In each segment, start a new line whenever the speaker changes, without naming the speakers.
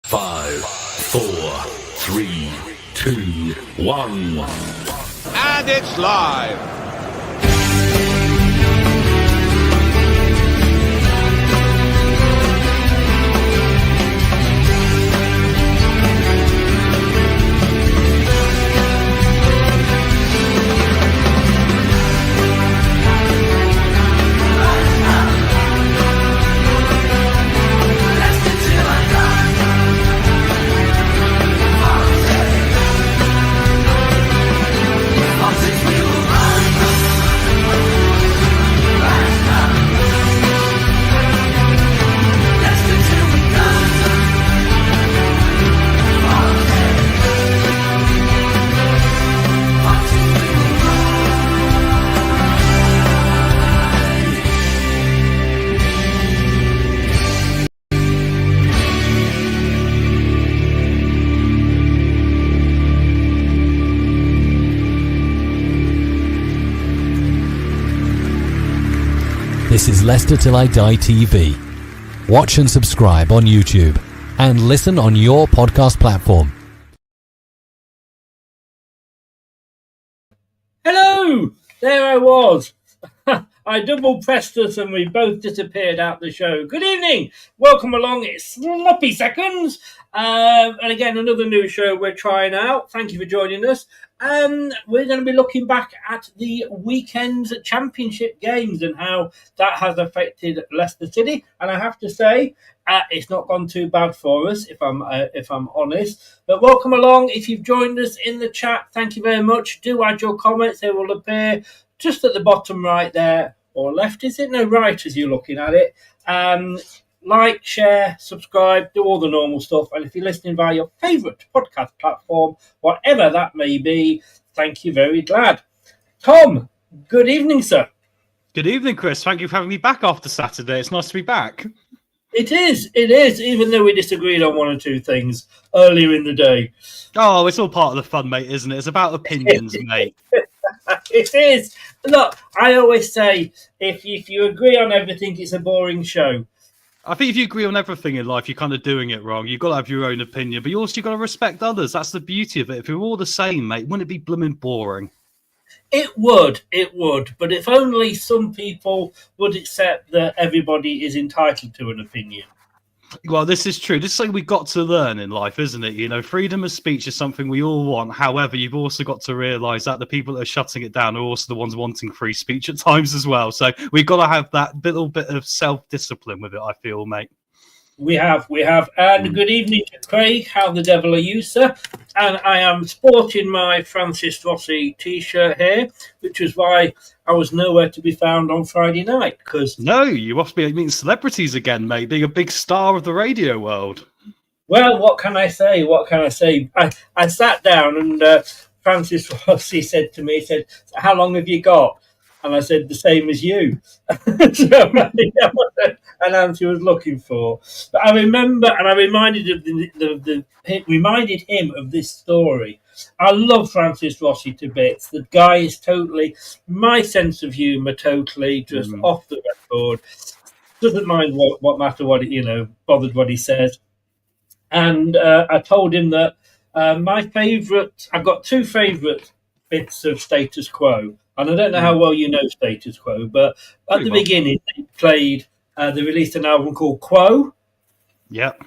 5, 4, 3, 2, 1.
And it's live.
This is Leicester Till I Die TV. Watch and subscribe on YouTube and listen on your podcast platform.
Hello! There I was. I double pressed us and we both disappeared out the show. Good evening. Welcome along. It's Sloppy Seconds. And again, another new show we're trying out. Thank you for joining us. We're going to be looking back at the weekend's championship games and how that has affected Leicester City. And I have to say, it's not gone too bad for us, if I'm honest. But welcome along. If you've joined us in the chat, thank you very much. Do add your comments. They will appear just at the bottom right there, or left, is it? No, right, as you're looking at it. Like, share, subscribe, do all the normal stuff. And if you're listening via your favourite podcast platform, whatever that may be, thank you, very glad. Tom, good evening, sir.
Good evening, Chris. Thank you for having me back after Saturday. It's nice to be back.
It is, even though we disagreed on one or two things earlier in the day.
Oh, it's all part of the fun, mate, isn't it? It's about opinions, mate.
It is. Look, I always say, if you agree on everything, it's a boring show.
I think if you agree on everything in life, you're kind of doing it wrong. You've got to have your own opinion, but you also got to respect others. That's the beauty of it. If we're all the same, mate, wouldn't it be blooming boring? It
would. But if only some people would accept that everybody is entitled to an opinion.
Well, this is true. This is something we've got to learn in life, isn't it? You know, freedom of speech is something we all want. However, you've also got to realise that the people that are shutting it down are also the ones wanting free speech at times as well. So we've got to have that little bit of self-discipline with it, I feel, mate.
We have. And good evening to Craig. How the devil are you, sir? And I am sporting my Francis Rossi T-shirt here, which is why I was nowhere to be found on Friday night.
No, you must be meeting celebrities again, mate, being a big star of the radio world.
Well, what can I say? I sat down and Francis Rossi said to me, how long have you got? And I said, the same as you. So an answer he was looking for. But I remember, and I reminded him of this story. I love Francis Rossi to bits. The guy is totally, my sense of humour, totally just off the record. Doesn't mind what matter what bothered what he says. And I told him that I've got two favourite bits of Status Quo. And I don't know how well you know Status Quo, but at the beginning they released an album called Quo.
Yep.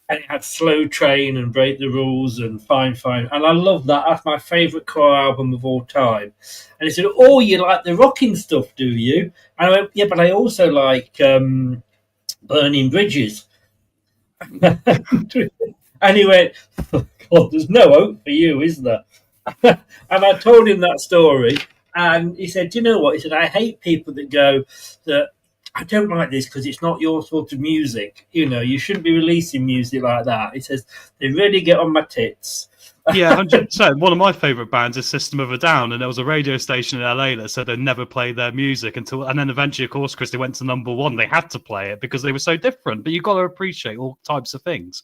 And it had Slow Train and Break the Rules and Fine. And I love that. That's my favourite Quo album of all time. And he said, oh, you like the rocking stuff, do you? And I went, yeah, but I also like Burning Bridges. And he went, oh, God, there's no hope for you, is there? And I told him that story. And he said, do you know what? He said, I hate people that go that I don't like this because it's not your sort of music. You know, you shouldn't be releasing music like that. He says, they really get on my tits.
Yeah, 100%. One of my favourite bands is System of a Down, and there was a radio station in LA that said they'd never play their music and then eventually, of course, Chris, they went to number one. They had to play it because they were so different. But you've got to appreciate all types of things.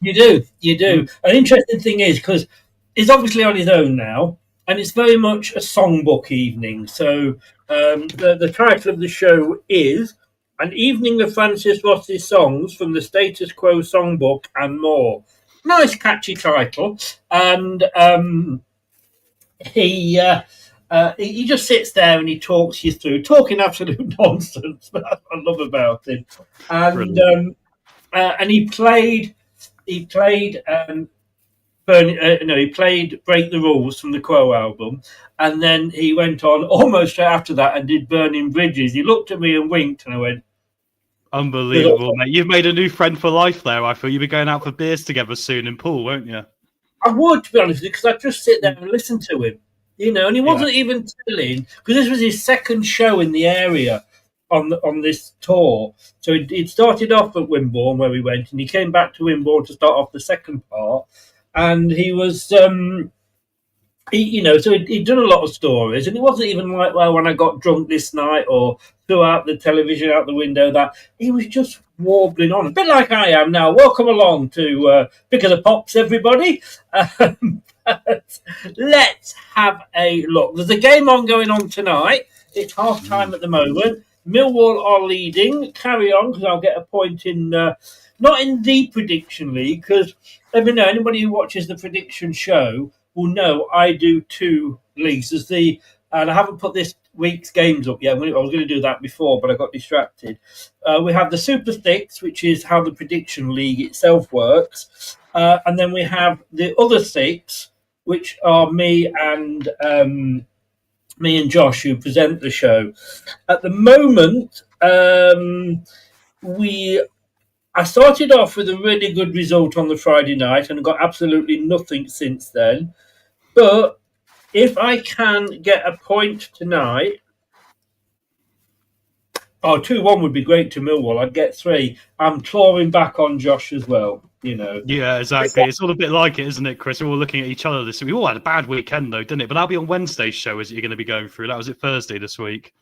You
do. An interesting thing is, because he's obviously on his own now, and it's very much a songbook evening. So the title of the show is An Evening of Francis Ross's Songs from the Status Quo Songbook and more. Nice catchy title. And he just sits there and he talks you through, talking absolute nonsense. That's what I love about him. And he played he played Break the Rules from the Quo album, and then he went on almost straight after that and did Burning Bridges. He looked at me and winked, and I went,
unbelievable, mate. You've made a new friend for life there. I feel you'll be going out for beers together soon in Poole, won't you?
I would, to be honest with you, because I'd just sit there and listen to him, and he wasn't even telling, because this was his second show in the area on this tour. So he'd started off at Wimborne, where we went, and he came back to Wimborne to start off the second part. And he was, so he'd done a lot of stories, and it wasn't even like, well, when I got drunk this night or threw out the television out the window, that he was just warbling on, a bit like I am now. Welcome along to Pick of the Pops, everybody. Let's have a look. There's a game going on tonight. It's half time at the moment. Millwall are leading. Carry on, because I'll get a point in, not in the prediction league, because anybody who watches the prediction show will know I do two leagues. And I haven't put this week's games up yet. I was going to do that before, but I got distracted. We have the Super Six, which is how the prediction league itself works. And then we have the other six, which are me and Josh, who present the show. At the moment, I started off with a really good result on the Friday night and got absolutely nothing since then. But if I can get a point tonight, 2-1 would be great to Millwall. I'd get 3. I'm clawing back on Josh as well,
Yeah, exactly. It's all a bit like it, isn't it, Chris? We're all looking at each other this week. We all had a bad weekend, though, didn't it? But that'll be on Wednesday's show, is it you're going to be going through? That was it Thursday this week.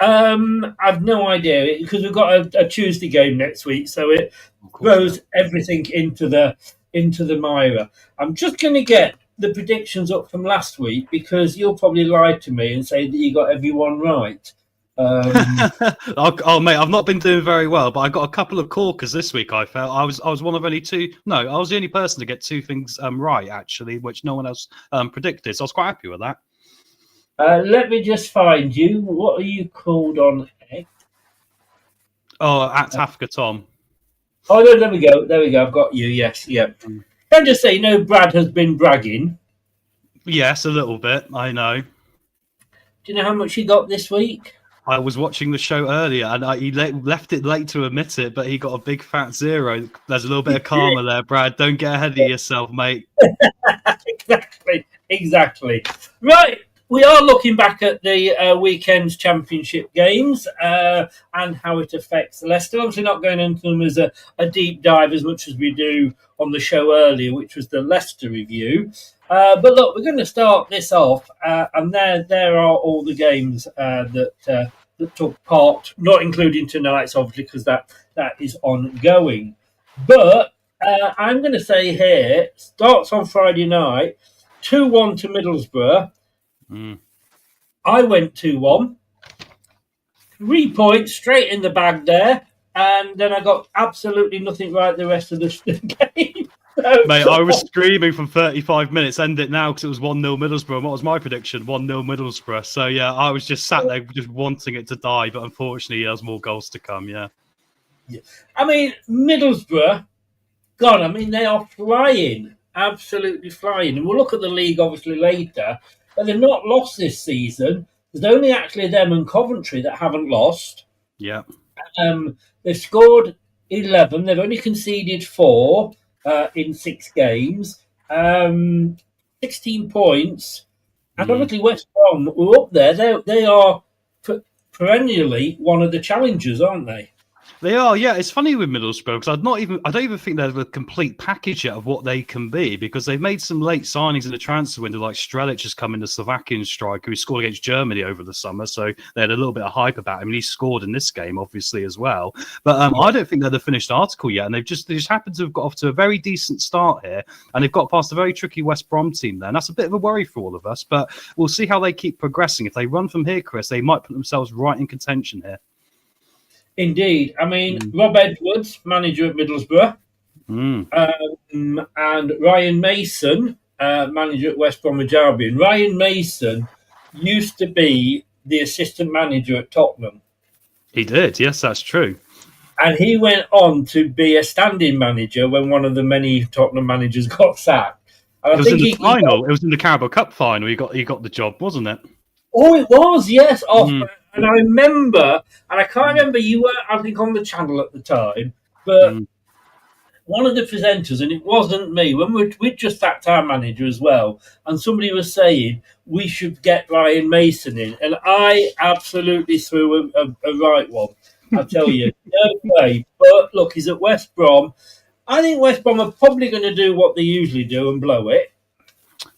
I've no idea, because we've got a Tuesday game next week, so it throws everything into the mire. I'm just going to get the predictions up from last week, because you'll probably lie to me and say that you got everyone right.
Mate, I've not been doing very well, but I got a couple of corkers this week. I felt I was one of only two. No, I was the only person to get 2 things right, actually, which no one else predicted. So I was quite happy with that.
Let me just find you. What are you called on X?
Oh, at Tafka Tom.
Oh, no, there we go. There we go. I've got you. Yes, yep. Can I just say, Brad has been bragging?
Yes, a little bit. I know.
Do you know how much he got this week?
I was watching the show earlier, and he left it late to admit it, but he got a big fat 0. There's a little bit of karma there, Brad. Don't get ahead of yourself, mate.
Exactly. Right. We are looking back at the weekend's championship games and how it affects Leicester. Obviously not going into them as a deep dive as much as we do on the show earlier, which was the Leicester review. But look, we're going to start this off, and there are all the games that took part, not including tonight's, obviously, because that is ongoing. But I'm going to say here, starts on Friday night, 2-1 to Middlesbrough. I went 2-1. 3 points straight in the bag there, and then I got absolutely nothing right the rest of the game.
Mate, I was screaming from 35 minutes, end it now, because it was 1-0 Middlesbrough. And what was my prediction? 1-0 Middlesbrough. So, yeah, I was just sat there just wanting it to die, but unfortunately, there's more goals to come, yeah.
I mean, Middlesbrough, God, I mean, they are flying, absolutely flying. And we'll look at the league, obviously, later. But they've not lost this season. There's only actually them and Coventry that haven't lost.
Yeah.
They've scored 11. They've only conceded 4 in 6 games. 16 points. And obviously West Brom were up there. They are perennially one of the challengers, aren't they?
They are, yeah. It's funny with Middlesbrough because I don't even think they're the complete package yet of what they can be, because they've made some late signings in the transfer window, like Strelic has come in, the Slovakian striker who scored against Germany over the summer, so they had a little bit of hype about him, and he scored in this game, obviously, as well. But I don't think they're the finished article yet, and they just happened to have got off to a very decent start here, and they've got past a very tricky West Brom team there, and that's a bit of a worry for all of us, but we'll see how they keep progressing. If they run from here, Chris, they might put themselves right in contention here.
Indeed. I mean, Rob Edwards, manager at Middlesbrough, and Ryan Mason, manager at West Bromwich Albion. Ryan Mason used to be the assistant manager at Tottenham.
He did, yes, that's true.
And he went on to be a standing manager when one of the many Tottenham managers got sacked. And
It was in the final. It was in the Carabao Cup final. He got the job, wasn't it?
Oh, it was, yes. And I remember, and I can't remember, you were, I think, on the channel at the time, but one of the presenters, and it wasn't me, when we'd just sacked our manager as well, and somebody was saying we should get Ryan Mason in, and I absolutely threw a right one. I tell you, no way. But look, he's at West Brom. I think West Brom are probably going to do what they usually do and blow it.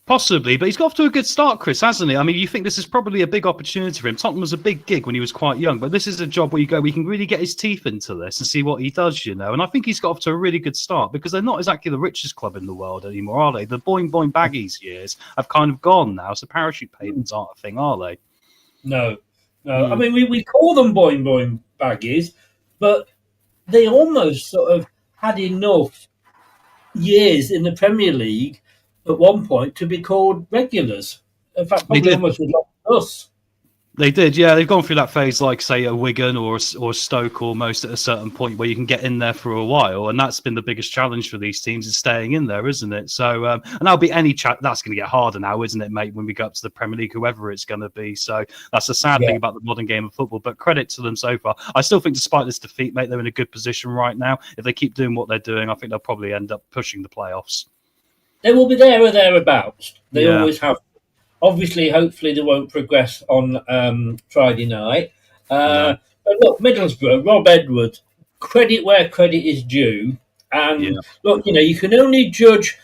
Possibly, but he's got off to a good start, Chris, hasn't he? I mean, you think this is probably a big opportunity for him. Tottenham was a big gig when he was quite young, but this is a job where you go, we can really get his teeth into this and see what he does, you know. And I think he's got off to a really good start because they're not exactly the richest club in the world anymore, are they? The boing boing baggies years have kind of gone now, so parachute payments aren't a thing, are they?
No. I mean, we call them boing boing baggies, but they almost sort of had enough years in the Premier League at one point to be called regulars. In fact, probably almost like us.
They did, yeah. They've gone through that phase, like say a Wigan or Stoke, almost at a certain point where you can get in there for a while, and that's been the biggest challenge for these teams is staying in there, isn't it? So, and that'll be any chat. That's going to get harder now, isn't it, mate? When we go up to the Premier League, whoever it's going to be. So that's the sad thing about the modern game of football. But credit to them so far. I still think, despite this defeat, mate, they're in a good position right now. If they keep doing what they're doing, I think they'll probably end up pushing the playoffs. They
will be there or thereabouts. They always have. Obviously, hopefully, they won't progress on Friday night. But look, Middlesbrough, Rob Edwards, credit where credit is due. And look, you know, you can only judge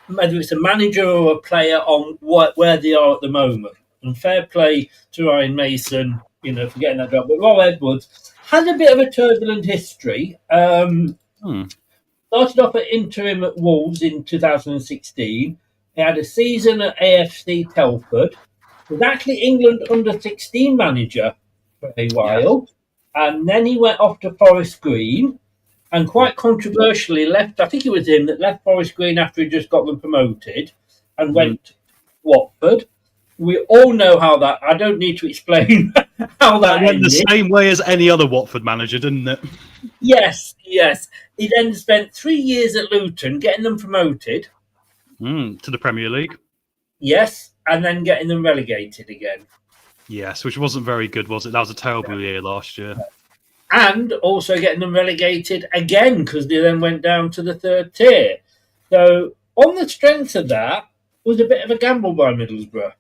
whether it's a manager or a player on where they are at the moment. And fair play to Ryan Mason, you know, for getting that job. But Rob Edwards had a bit of a turbulent history. Started off at interim at Wolves in 2016. He had a season at AFC Telford. Was actually England under-16 manager for a while. And then he went off to Forest Green and quite controversially left, I think it was him that left Forest Green after he just got them promoted and went to Watford. We all know how that, I don't need to explain how that
went
ended.
The same way as any other Watford manager, didn't it?
Yes. He then spent 3 years at Luton getting them promoted.
To the Premier League.
Yes, and then getting them relegated again.
Yes, which wasn't very good, was it? That was a terrible year last year.
And also getting them relegated again because they then went down to the third tier. So on the strength of that was a bit of a gamble by Middlesbrough.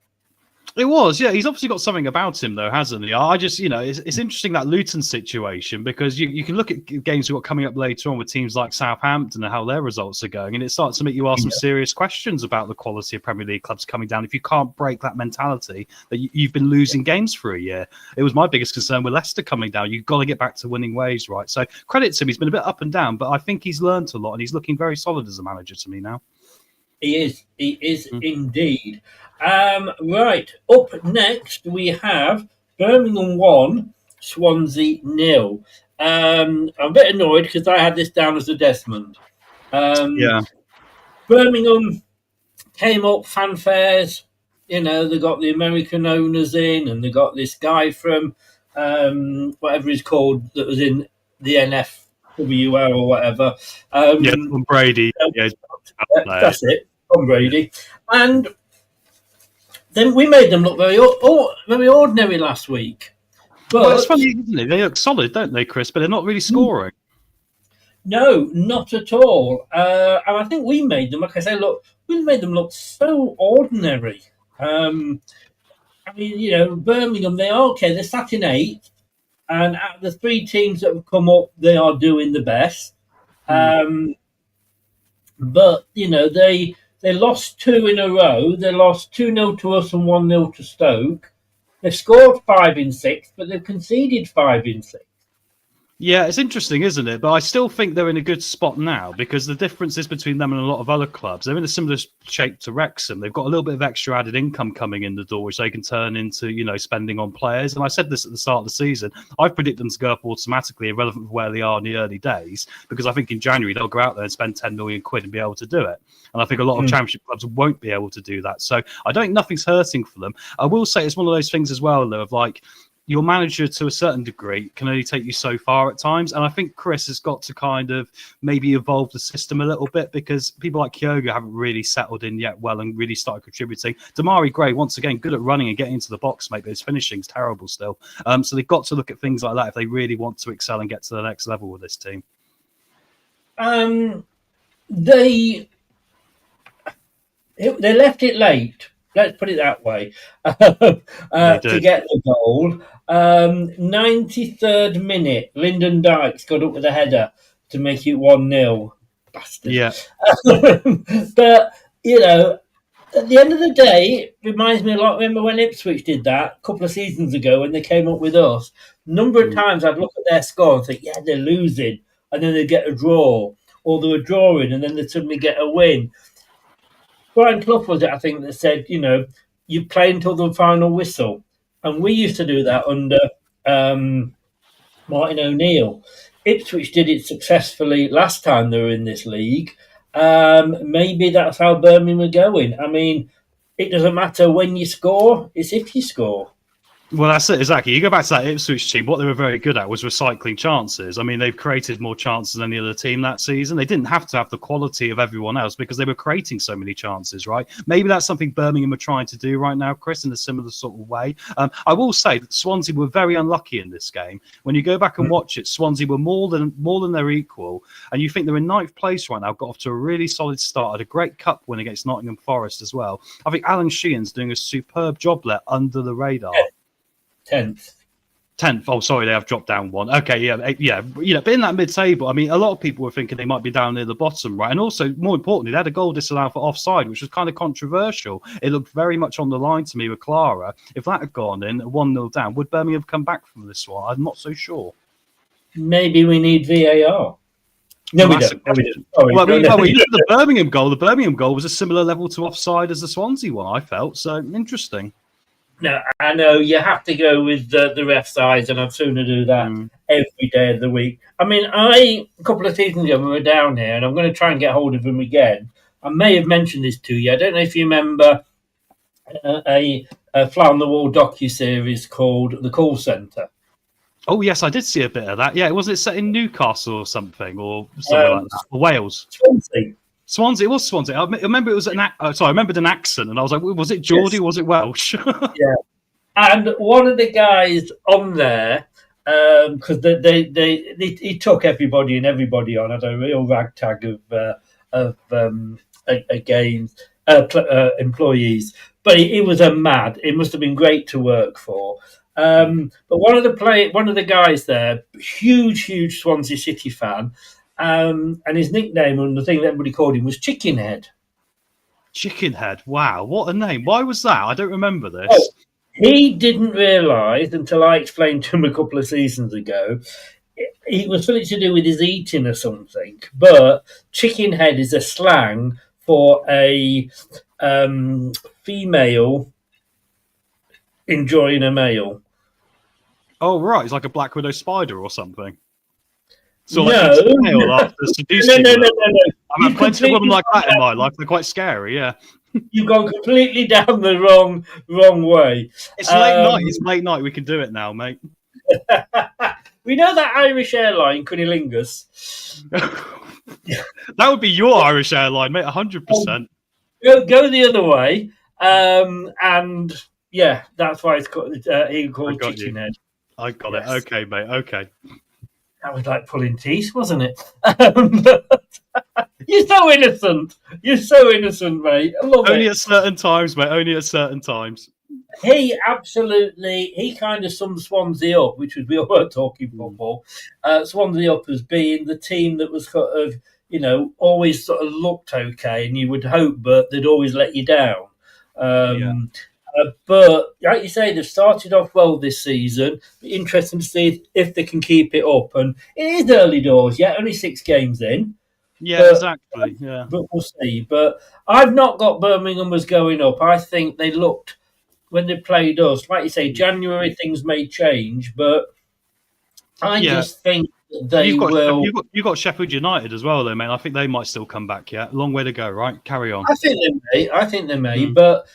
It was, yeah. He's obviously got something about him, though, hasn't he? I just, you know, it's interesting that Luton situation because you can look at games we've got coming up later on with teams like Southampton and how their results are going, and it starts to make you ask some serious questions about the quality of Premier League clubs coming down if you can't break that mentality that you've been losing games for a year. It was my biggest concern with Leicester coming down. You've got to get back to winning ways, right? So credit to him. He's been a bit up and down, but I think he's learned a lot, and he's looking very solid as a manager to me now.
He is indeed. Right, up next we have Birmingham 1, Swansea 0. I'm a bit annoyed because I had this down as a Desmond. Birmingham came up, fanfares, you know, they got the American owners in and they got this guy from whatever he's called that was in the NFWL or whatever.
Tom Brady.
That's it, Tom Brady. And then we made them look very ordinary last week. But
it's funny, isn't it? They look solid, don't they, Chris? But they're not really scoring.
No, not at all. And I think we made them, like I say, we made them look so ordinary. I mean, you know, Birmingham, they're sat in 8th. And out of the 3 teams that have come up, they are doing the best. But, you know, they lost 2 in a row. They lost 2-0 to us and 1-0 to Stoke. They've scored 5 in 6, but they've conceded 5 in 6.
Yeah, it's interesting, isn't it? But I still think they're in a good spot now because the difference is between them and a lot of other clubs. They're in a similar shape to Wrexham. They've got a little bit of extra added income coming in the door, which they can turn into, spending on players. And I said this at the start of the season. I've predicted them to go up automatically, irrelevant of where they are in the early days, because I think in January they'll go out there and spend 10 million quid and be able to do it. And I think a lot of championship clubs won't be able to do that. So I don't think nothing's hurting for them. I will say it's one of those things as well, though, of like, your manager to a certain degree can only take you so far at times. And I think Chris has got to kind of maybe evolve the system a little bit because people like Kyogo haven't really settled in yet well and really started contributing. Damari Gray, once again, good at running and getting into the box, mate, but his finishing's terrible still. So they've got to look at things like that if they really want to excel and get to the next level with this team.
They left it late. Let's put it that way, to get the goal. 93rd minute, Lyndon Dykes got up with a header to make it 1-0. Bastard.
Yeah.
But, at the end of the day, it reminds me a lot. Remember when Ipswich did that a couple of seasons ago when they came up with us? A number of times I'd look at their score and think, yeah, they're losing. And then they get a draw. Or they were drawing and then they suddenly get a win. Brian Clough was it, I think, that said, you play until the final whistle. And we used to do that under Martin O'Neill. Ipswich did it successfully last time they were in this league. Maybe that's how Birmingham are going. I mean, it doesn't matter when you score, it's if you score.
Well, that's it, exactly. You go back to that Ipswich team, what they were very good at was recycling chances. I mean, they've created more chances than any other team that season. They didn't have to have the quality of everyone else because they were creating so many chances, right? Maybe that's something Birmingham are trying to do right now, Chris, in a similar sort of way. I will say that Swansea were very unlucky in this game. When you go back and watch it, Swansea were more than their equal. And you think they're in ninth place right now, got off to a really solid start, had a great cup win against Nottingham Forest as well. I think Alan Sheehan's doing a superb job there under the radar. 10th. Oh, sorry, they have dropped down one. Okay, yeah. But in that mid-table, I mean, a lot of people were thinking they might be down near the bottom, right? And also, more importantly, they had a goal disallowed for offside, which was kind of controversial. It looked very much on the line to me with Clara. If that had gone in, 1-0 down, would Birmingham have come back from this one? I'm not so sure.
Maybe we need VAR. No, we don't.
Well, the Birmingham goal. The Birmingham goal was a similar level to offside as the Swansea one, I felt. So, interesting.
No, I know you have to go with the ref's eyes, and I'd sooner do that every day of the week. I mean, a couple of seasons ago, we were down here, and I'm going to try and get hold of him again. I may have mentioned this to you. I don't know if you remember a fly-on-the-wall docu-series called The Call Centre.
Oh, yes, I did see a bit of that. Yeah, wasn't it set in Newcastle or something, or something like that? Or Wales? Swansea, it was Swansea. I remember it was I remembered an accent, and I was like, was it Geordie or was it Welsh?
Yeah. And one of the guys on there, because he took everybody and everybody on, had a real ragtag of employees. But it was a mad. It must have been great to work for. But one of the guys there, huge Swansea City fan. And his nickname and the thing that everybody called him was Chickenhead.
Chickenhead, wow, what a name. Why was that? I don't remember this.
Oh, he didn't realise until I explained to him a couple of seasons ago. It was something to do with his eating or something. But Chickenhead is a slang for a female enjoying a male.
Oh, right. It's like a Black Widow spider or something. So
no.
I've had plenty of women like that in my life. They're quite scary, yeah.
You've gone completely down the wrong way.
It's late night. It's late night. We can do it now, mate.
We know that Irish airline, Cunnilingus.
That would be your Irish airline, mate, 100%.
Go the other way. And yeah, that's why it's called Chickenhead.
I got it. Okay, mate. Okay.
That was like pulling teeth, wasn't it? You're so innocent. You're so innocent, mate. I love
Only
it.
At certain times, mate. Only at certain times.
He kind of summed Swansea up, which was, we were talking football, Swansea up as being the team that was sort of, always sort of looked okay, and you would hope, but they'd always let you down. But like you say, they've started off well this season. Be interesting to see if they can keep it up. And it is early doors, yeah, only 6 games in.
Yeah, exactly. Yeah.
But we'll see. But I've not got Birmingham as going up. I think they looked when they played us. Like you say, January things may change, but I just think that they will.
You've got Sheffield United as well, though, man. I think they might still come back. Yeah, long way to go. Right, carry on.
I think they may. But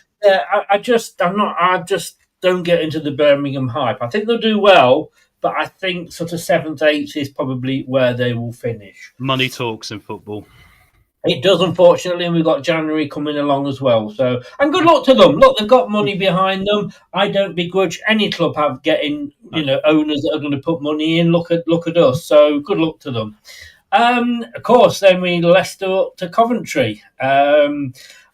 I just don't get into the Birmingham hype. I think they'll do well, but I think sort of 7th, 8th is probably where they will finish.
Money talks in football.
It does, unfortunately, and we've got January coming along as well. So, and good luck to them. Look, they've got money behind them. I don't begrudge any club getting owners that are going to put money in. Look at us. So, good luck to them. Of course, then we Leicester up to Coventry.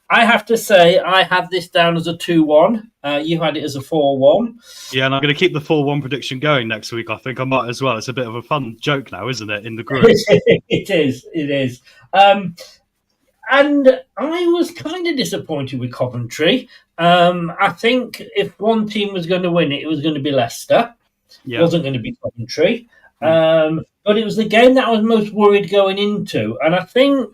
I have to say, I have this down as a 2-1. You had it as a 4-1.
Yeah, and I'm going to keep the 4-1 prediction going next week. I think I might as well. It's a bit of a fun joke now, isn't it, in the group?
It is. And I was kind of disappointed with Coventry. I think if one team was going to win it, it was going to be Leicester. It wasn't going to be Coventry. But it was the game that I was most worried going into. And I think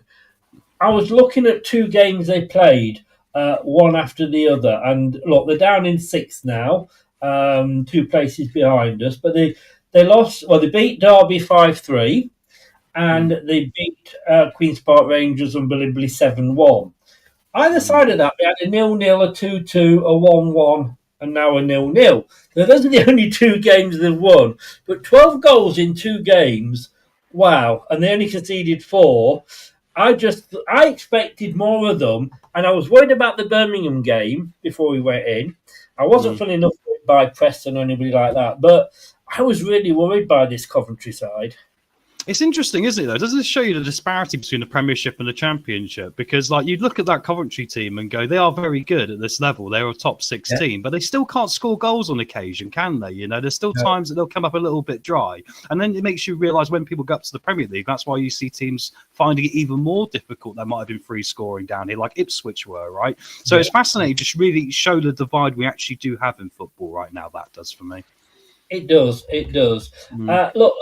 I was looking at 2 games they played, one after the other. And look, they're down in 6th now, 2 places behind us. But they lost, they beat Derby 5-3. And they beat Queen's Park Rangers unbelievably 7-1. Either side of that, we had a 0-0, a 2-2, a 1-1, and now a 0-0. So those are the only 2 games they've won. But 12 goals in 2 games, wow. And they only conceded 4. I expected more of them, and I was worried about the Birmingham game before we went in. I wasn't feeling enough by Preston or anybody like that, but I was really worried by this Coventry side.
It's interesting, isn't it, though? Doesn't it show you the disparity between the Premiership and the Championship? Because, you'd look at that Coventry team and go, they are very good at this level. They're a top 6 team, but they still can't score goals on occasion, can they? There's still times that they'll come up a little bit dry. And then it makes you realise when people go up to the Premier League, that's why you see teams finding it even more difficult. That might have been free scoring down here, like Ipswich were, right? So it's fascinating to really show the divide we actually do have in football right now. That does for me.
It does. Look,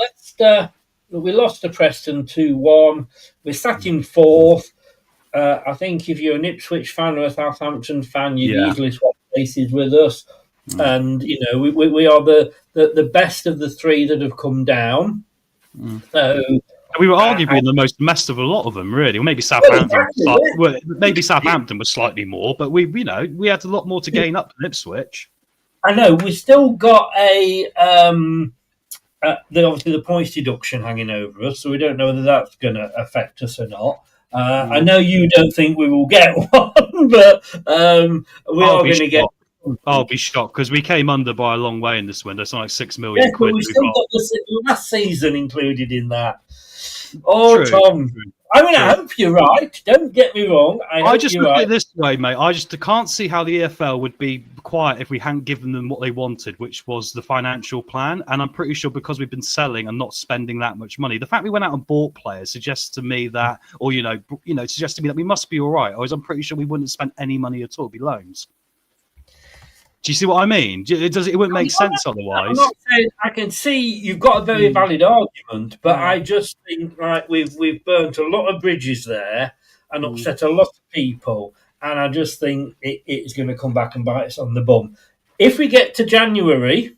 we lost to Preston 2-1. We're sat in 4th. I think if you're an Ipswich fan or a Southampton fan, you'd easily swap places with us. And, we are the best of the 3 that have come down. So
we were arguably the most messed of a lot of them, really. Well, maybe Southampton. Maybe Southampton was slightly more, but we had a lot more to gain up than Ipswich. I
know. We still got obviously the points deduction hanging over us, so we don't know whether that's going to affect us or not. I know you don't think we will get one, but we are going to get.
I'll be shocked because we came under by a long way in this window. It's like £6 million.
But we still got the last season included in that. Oh, true, Tom. True. I hope you're right. Don't get me wrong.
I just look at it this way, mate. I just can't see how the EFL would be quiet if we hadn't given them what they wanted, which was the financial plan. And I'm pretty sure because we've been selling and not spending that much money, the fact we went out and bought players suggests to me that, or suggests to me that we must be all right. Or I'm pretty sure we wouldn't spend any money at all. It'd be loans. Do you see what I mean? It wouldn't make sense otherwise.
I'm not saying I can see you've got a very valid argument, but I just think we've burnt a lot of bridges there and upset a lot of people, and I just think it's going to come back and bite us on the bum. If we get to January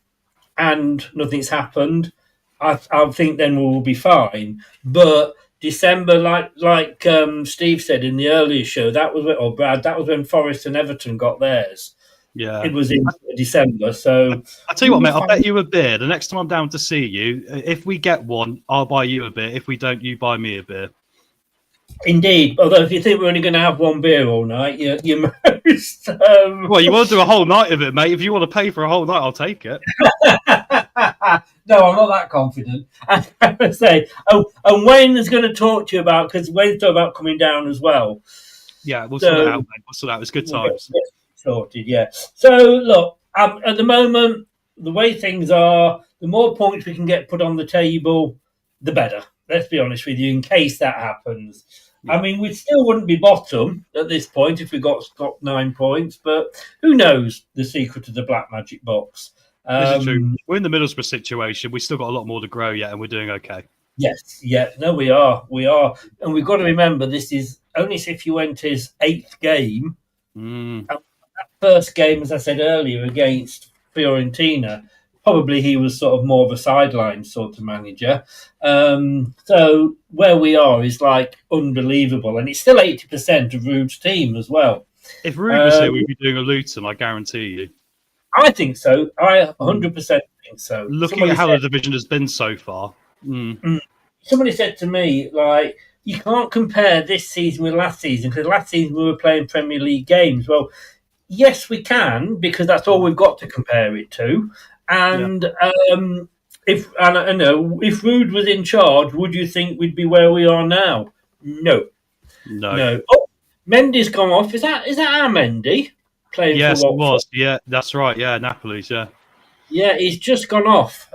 and nothing's happened, I think then we will be fine. But December, like Steve said in the earlier show, that was when Forest and Everton got theirs.
Yeah,
it was in December. So
I tell you what, mate, I'll bet you a beer. The next time I'm down to see you, if we get one, I'll buy you a beer. If we don't, you buy me a beer.
Indeed. Although if you think we're only going to have one beer all night, you're most.
Well, you want to do a whole night of it, mate. If you want to pay for a whole night, I'll take it.
No, I'm not that confident. I would say. Oh, and Wayne is going to talk to you because Wayne's talking about coming down as well.
Yeah, we'll sort it out, mate. We'll sort it out. It's good times.
Sorted, yeah. So, look, at the moment, the way things are, the more points we can get put on the table, the better. Let's be honest with you, in case that happens. I mean, we still wouldn't be bottom at this point if we got 9 points, but who knows the secret of the black magic box.
This is true. We're in the Middlesbrough situation. We've still got a lot more to grow yet, and we're doing okay.
Yes, yeah, no, we are. And we've got to remember this is only Cifuentes' 8th game. That first game, as I said earlier, against Fiorentina, probably he was sort of more of a sideline sort of manager. So where we are is like unbelievable, and it's still 80% of Rude's team as well.
If Rude was here, we'd be doing a Luton, I guarantee you.
I think so. I 100% think so.
Looking at how the division has been so far.
Somebody said to me, like, you can't compare this season with last season because last season we were playing Premier League games. Well, yes, we can because that's all we've got to compare it to. And if Rude was in charge, would you think we'd be where we are now? No. Oh, Mendy's gone off. Is that our Mendy playing?
Yes,
for
it was. Yeah, that's right. Yeah, Napoli's.
Yeah, he's just gone off.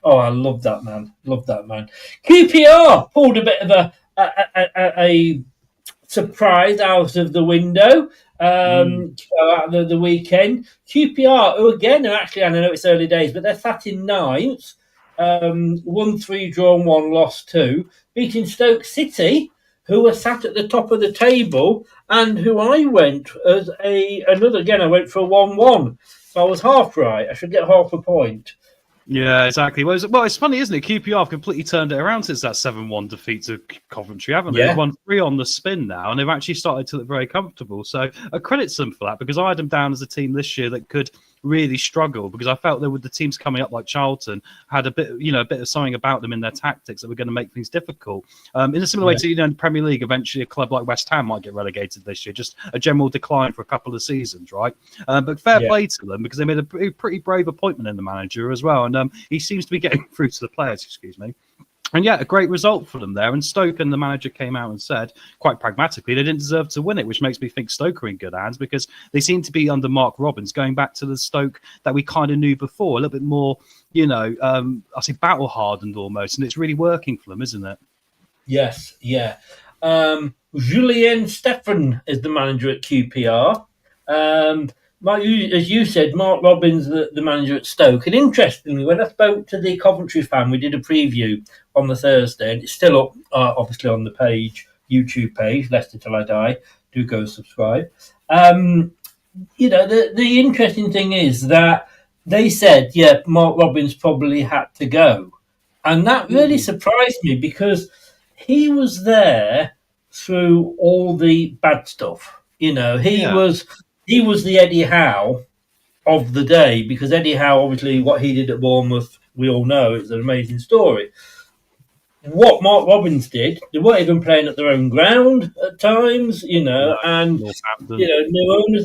I love that man. QPR pulled a bit of a surprise out of the window out of the weekend. QPR, who again are actually, I know it's early days, but they're sat in 9th. 1-3 drawn 1, lost 2, beating Stoke City, who were sat at the top of the table, and who I went as I went for a 1-1. So I was half right. I should get half a point.
Yeah, exactly. Well, it's funny, isn't it? QPR have completely turned it around since that 7-1 defeat to Coventry, haven't they?
Yeah.
They've won 3 on the spin now, and they've actually started to look very comfortable. So I credit them for that because I had them down as a team this year that could really struggle because I felt that with the teams coming up like Charlton had a bit of something about them in their tactics that were going to make things difficult. In a similar way to, in the Premier League, eventually a club like West Ham might get relegated this year, just a general decline for a couple of seasons, right? But fair play to them because they made a pretty brave appointment in the manager as well. And he seems to be getting through to the players, And yeah, a great result for them there. And Stoke and the manager came out and said, quite pragmatically, they didn't deserve to win it, which makes me think Stoke are in good hands because they seem to be under Mark Robbins, going back to the Stoke that we kind of knew before, a little bit more, I say battle hardened almost. And it's really working for them, isn't it?
Yes, yeah. Julien Stephan is the manager at QPR. As you said, Mark Robbins, the manager at Stoke. And interestingly, when I spoke to the Coventry fan, we did a preview on the Thursday, and it's still up, obviously, on the YouTube page, Leicester Till I Die. Do go subscribe. The interesting thing is that they said, Mark Robbins probably had to go. And that really surprised me because he was there through all the bad stuff. He was the Eddie Howe of the day because Eddie Howe, obviously, what he did at Bournemouth, we all know it's an amazing story. What Mark Robbins did, they weren't even playing at their own ground at times, new owners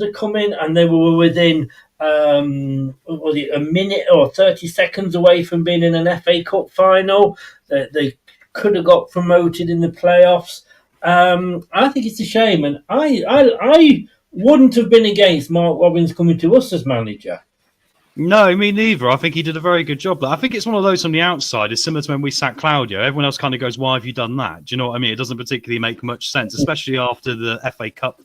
had come in and they were within, a minute or 30 seconds away from being in an FA Cup final. They could have got promoted in the playoffs. I think it's a shame, and I wouldn't have been against Mark Robbins coming to us as manager.
No, me neither. I think he did a very good job. I think it's one of those from the outside. It's similar to when we sacked Claudio. Everyone else kind of goes, why have you done that? Do you know what I mean? It doesn't particularly make much sense, especially after the FA Cup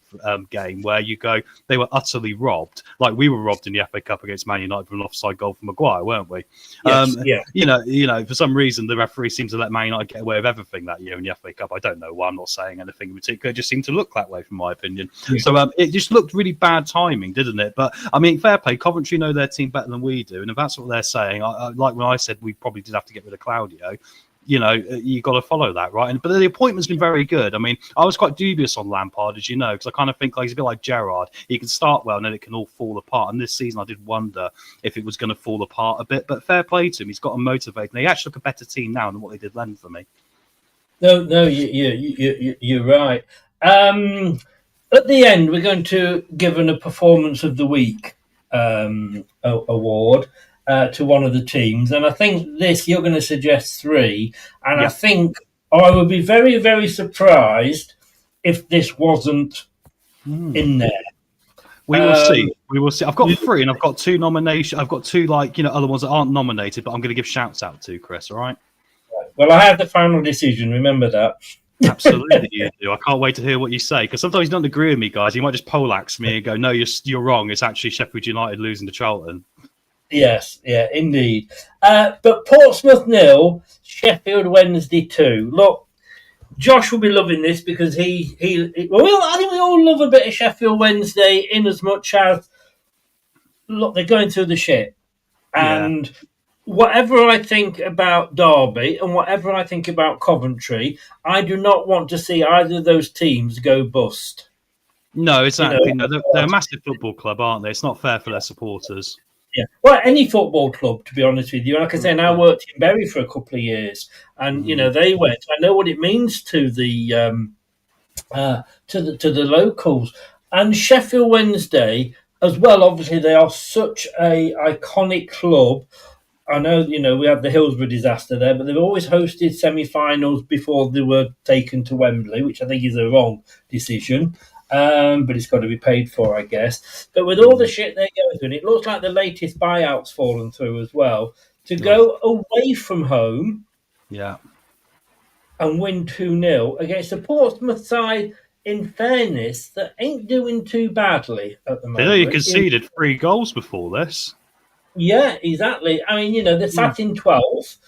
game where you go, they were utterly robbed. Like we were robbed in the FA Cup against Man United from an offside goal from Maguire, weren't we?
Yes,
For some reason, the referee seems to let Man United get away with everything that year in the FA Cup. I don't know why. I'm not saying anything in particular. It just seemed to look that way, from my opinion. Yeah. So it just looked really bad timing, didn't it? But, I mean, fair play. Coventry know their team better than we do. And if that's what they're saying, like when I said we probably did have to get rid of Claudio, you got to follow that, right? But the appointment's been very good. I mean, I was quite dubious on Lampard, as you know, because I kind of think he's a bit like Gerrard. He can start well and then it can all fall apart. And this season, I did wonder if it was going to fall apart a bit. But fair play to him. He's got them motivated. They actually look a better team now than what they did then for me.
No, you're right. At the end, we're going to give a performance of the week award to one of the teams, and I think you're going to suggest 3, and I think I would be very, very surprised if this wasn't in there.
We will see. We will see. I've got 3, and I've got 2 nominations. I've got 2 other ones that aren't nominated, but I'm going to give shouts out to Chris. All right.
Well, I have the final decision. Remember that.
Absolutely, you do. I can't wait to hear what you say, because sometimes you don't agree with me, guys. You might just poleaxe me and go, "No, you're wrong. It's actually Sheffield United losing to Charlton."
Yes, yeah, indeed. But Portsmouth 0, Sheffield Wednesday 2. Look, Josh will be loving this because I think we all love a bit of Sheffield Wednesday in as much as, look, they're going through the shit.
Yeah.
And whatever I think about Derby and whatever I think about Coventry, I do not want to see either of those teams go bust.
No, exactly.
You know,
No, they're a massive football club, aren't they? It's not fair for their supporters.
yeah, well, any football club, to be honest with you. Like I said, I worked in Bury for a couple of years, and they went. I know what it means to the to the locals, and Sheffield Wednesday as well. Obviously, they are such a iconic club. I know, we had the Hillsborough disaster there, but they've always hosted semi-finals before they were taken to Wembley, which I think is a wrong decision. But it's got to be paid for, I guess. But with all the shit they're going through, and it looks like the latest buyout's fallen through as well, to go away from home and win 2-0 against a Portsmouth side, in fairness, that ain't doing too badly at the moment.
They conceded 3 goals before this.
Yeah, exactly. I mean, they're sat in 12th.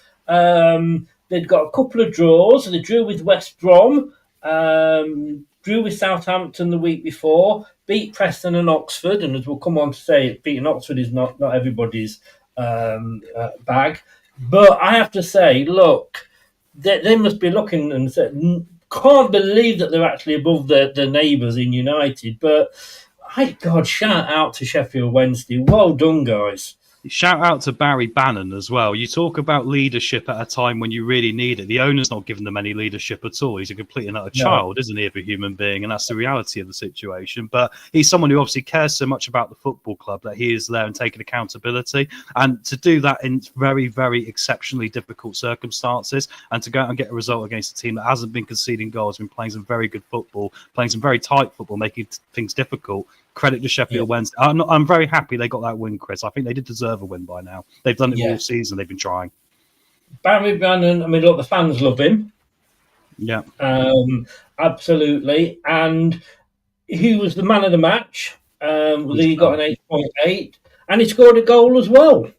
They've got a couple of draws. They drew with West Brom, drew with Southampton the week before, beat Preston and Oxford, and as we'll come on to say, beating Oxford is not everybody's bag. But I have to say, look, they must be looking and say, can't believe that they're actually above their neighbours in United. But, God, shout out to Sheffield Wednesday. Well done, guys.
Shout out to Barry Bannon as well. You talk about leadership at a time when you really need it. The owner's not giving them any leadership at all. He's a complete and utter child, isn't he, of a human being? And that's the reality of the situation. But he's someone who obviously cares so much about the football club that he is there and taking accountability. And to do that in very, very exceptionally difficult circumstances, and to go out and get a result against a team that hasn't been conceding goals, been playing some very good football, playing some very tight football, making things difficult. Credit to Sheffield Wednesday. I'm very happy they got that win, Chris. I think they did deserve a win by now. They've done it all season. They've been trying.
Barry Bannon, I mean, look, the fans love him.
Yeah.
Absolutely. And he was the man of the match. He got an 8.8, and he scored a goal as well.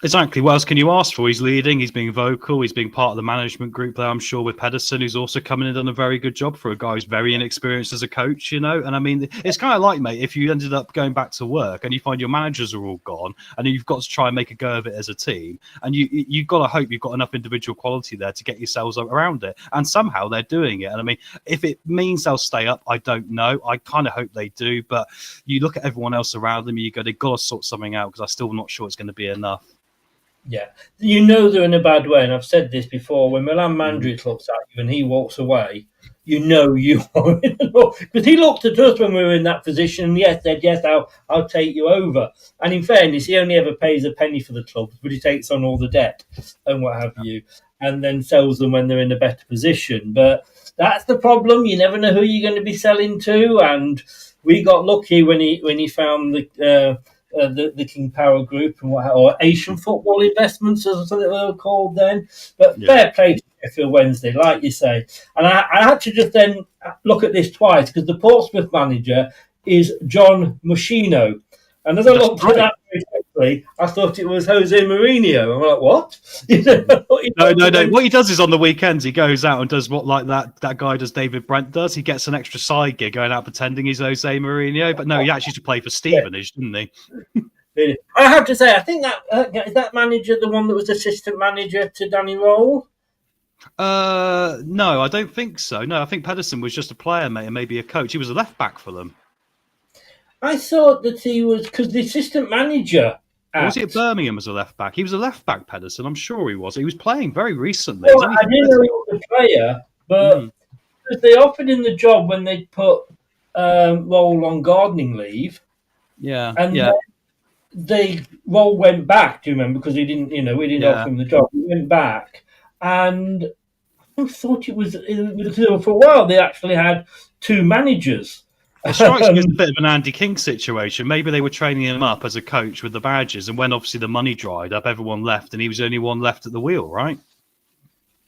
Exactly. What else can you ask for? He's leading. He's being vocal. He's being part of the management group there, I'm sure, with Pedersen, who's also coming in and done a very good job for a guy who's very inexperienced as a coach, And I mean, it's kind of like, mate, if you ended up going back to work and you find your managers are all gone and you've got to try and make a go of it as a team, and you've got to hope you've got enough individual quality there to get yourselves around it. And somehow they're doing it. And I mean, if it means they'll stay up, I don't know. I kind of hope they do. But you look at everyone else around them, you go, they've got to sort something out, because I'm still not sure it's going to be enough.
Yeah, they're in a bad way, and I've said this before. When Milan Mandrić looks at you and he walks away, you are in the law. Because he looked at us when we were in that position and said, yes, I'll take you over. And in fairness, he only ever pays a penny for the clubs, but he takes on all the debt and what have you, and then sells them when they're in a better position. But that's the problem. You never know who you're going to be selling to, and we got lucky when he found the King Power Group or Asian Football Investments, as something they were called then. But fair play to Sheffield Wednesday, like you say. And I had to just then look at this twice, because the Portsmouth manager is John Muschino. And as I looked at that very quickly, I thought it was Jose Mourinho. I'm like, what?
No. What he does is on the weekends, he goes out and does what like that guy does, David Brent does. He gets an extra side gig going out pretending he's Jose Mourinho. But no, he actually used to play for Stevenage, didn't he?
I have to say, I think is that manager the one that was assistant manager to Danny Roll?
No, I don't think so. No, I think Pedersen was just a player, mate, and maybe a coach. He was a left back for them.
I thought that he was, because the assistant manager.
Was he at Birmingham as a left back? He was a left back, Pedersen. I'm sure he was. He was playing very recently.
Well, I didn't know he was a player, but they offered him the job when they put Roll on gardening leave.
Yeah,
and Roll went back. Do you remember? Because he didn't, we didn't offer him the job. He went back, and I thought it was for a while. They actually had 2 managers.
It strikes me as a bit of an Andy King situation. Maybe they were training him up as a coach with the badges, and when obviously the money dried up, everyone left, and he was the only one left at the wheel, right?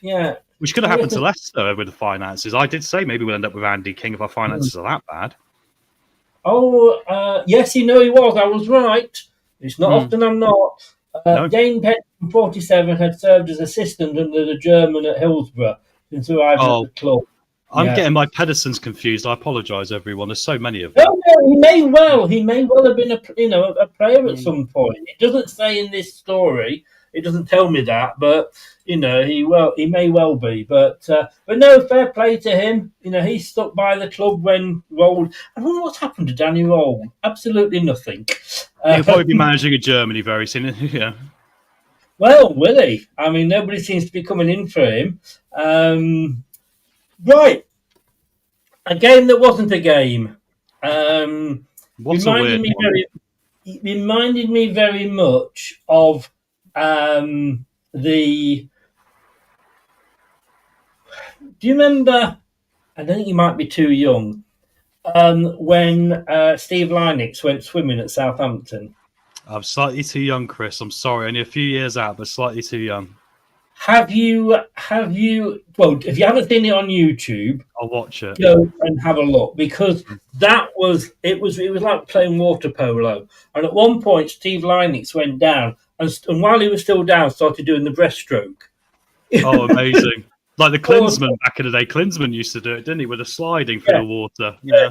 Yeah.
Which could have happened to Leicester with the finances. I did say maybe we'll end up with Andy King if our finances are that bad.
Yes, he was. I was right. It's not often I'm not.
No.
Dane Petson, 47, had served as assistant under the German at Hillsborough since arriving at the club.
I'm getting my Pedersons confused. I apologise, everyone. There's so many of them.
No, he may well have been a player at some point. It doesn't say in this story. It doesn't tell me that, but he may well be. But no, fair play to him. He stuck by the club when Roll. I wonder what's happened to Danny Roll. Absolutely nothing.
He'll probably be managing in Germany very soon. Yeah.
Well, will he? I mean, nobody seems to be coming in for him. Right, a game that wasn't a game.
What's a weird one?
It reminded me very much of the. Do you remember? I don't think you might be too young. When Steve Lynix went swimming at Southampton.
I'm slightly too young, Chris. I'm sorry, only a few years out, but slightly too young.
Have you? Well, if you haven't seen it on YouTube,
I'll watch it.
Go and have a look, because it was like playing water polo. And at one point, Steve Lynix went down, and while he was still down, started doing the breaststroke.
Oh, amazing! Like the Klinsmann back in the day. Klinsmann used to do it, didn't he, with a sliding through the water? Yeah.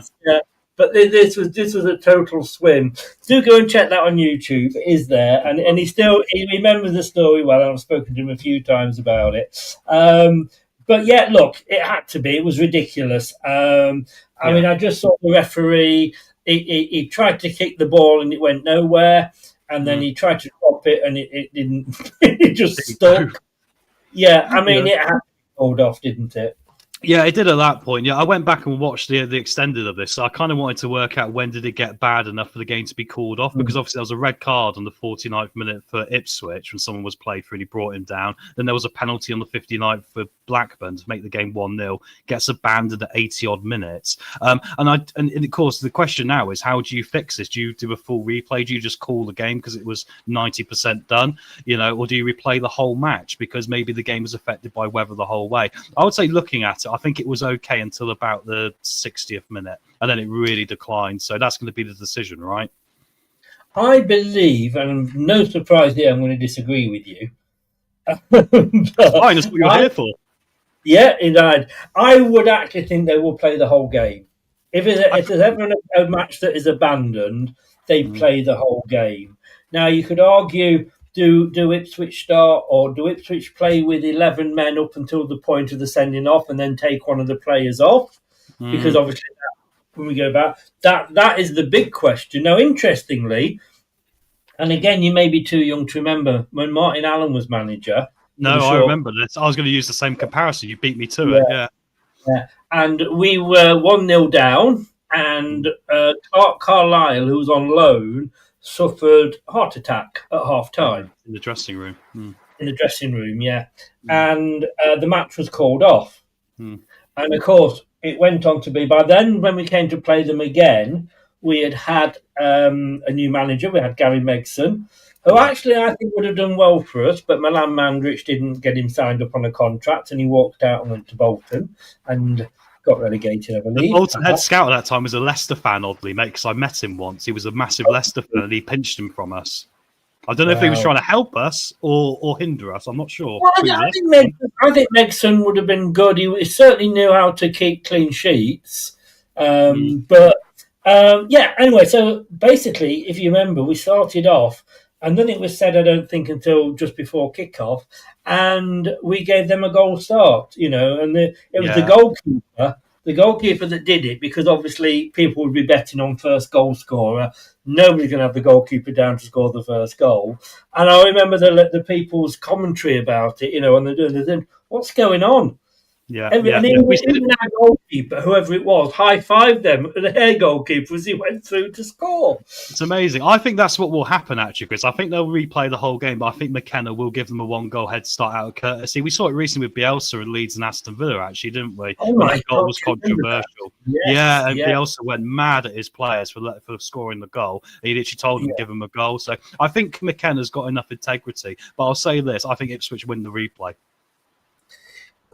But this was a total swim. Do go and check that on YouTube. It is there, and he remembers the story well. And I've spoken to him a few times about it. But yeah, look, it had to be. It was ridiculous. I mean, I just saw the referee. He tried to kick the ball and it went nowhere, and then he tried to drop it and it didn't. It just stuck. Yeah, I mean, it had to be pulled off, didn't it?
Yeah, it did at that point. Yeah, I went back and watched the extended of this. So I kind of wanted to work out when did it get bad enough for the game to be called off, because obviously there was a red card on the 49th minute for Ipswich when someone was played through and he brought him down. Then there was a penalty on the 59th for Blackburn to make the game 1-0, gets abandoned at 80-odd minutes. And of course, the question now is, how do you fix this? Do you do a full replay? Do you just call the game because it was 90% done? Or do you replay the whole match because maybe the game was affected by weather the whole way? I would say, looking at it, I think it was okay until about the 60th minute, and then it really declined. So that's going to be the decision, right?
I believe, and no surprise here, I'm going to disagree with you.
Fine, that's what you're here for.
Yeah, indeed. I would actually think they will play the whole game. If there's ever a match that is abandoned, they play the whole game. Now, you could argue, do Ipswich start, or do Ipswich play with 11 men up until the point of the sending off and then take one of the players off? Because obviously, when we go back, that is the big question. Now, interestingly, and again, you may be too young to remember, when Martin Allen was manager.
No, I remember this. I was going to use the same comparison. You beat me to it, yeah.
And we were 1-0 down, and Clark Carlisle, who was on loan, suffered a heart attack at half-time.
In the dressing room.
In the dressing room, yeah. And the match was called off. And, of course, it went on to be, by then, when we came to play them again, we had a new manager. We had Gary Megson, who actually I think would have done well for us, but Milan Mandrich didn't get him signed up on a contract, and he walked out and went to Bolton and got relegated, I believe.
The Bolton head scout at that time was a Leicester fan, oddly, mate, because I met him once. He was a massive Leicester fan, and he pinched him from us. I don't know if he was trying to help us or hinder us. I'm not sure.
Well, I think Megson would have been good. He certainly knew how to keep clean sheets. But anyway, so basically, if you remember, we started off, and nothing was said, I don't think, until just before kickoff, and we gave them a goal start, and it was the goalkeeper that did it, because obviously people would be betting on first goal scorer. Nobody's going to have the goalkeeper down to score the first goal. And I remember the people's commentary about it, and they're doing, what's going on? And even our goalkeeper, whoever it was, high-fived them, their goalkeeper, as he went through to score.
It's amazing. I think that's what will happen, actually, Chris. I think they'll replay the whole game, but I think McKenna will give them a one-goal head start out of courtesy. We saw it recently with Bielsa and Leeds and Aston Villa, actually, didn't we?
Oh, my
that goal was controversial. And Bielsa went mad at his players for scoring the goal. He literally told them to give him a goal. So I think McKenna's got enough integrity. But I'll say this, I think Ipswich win the replay.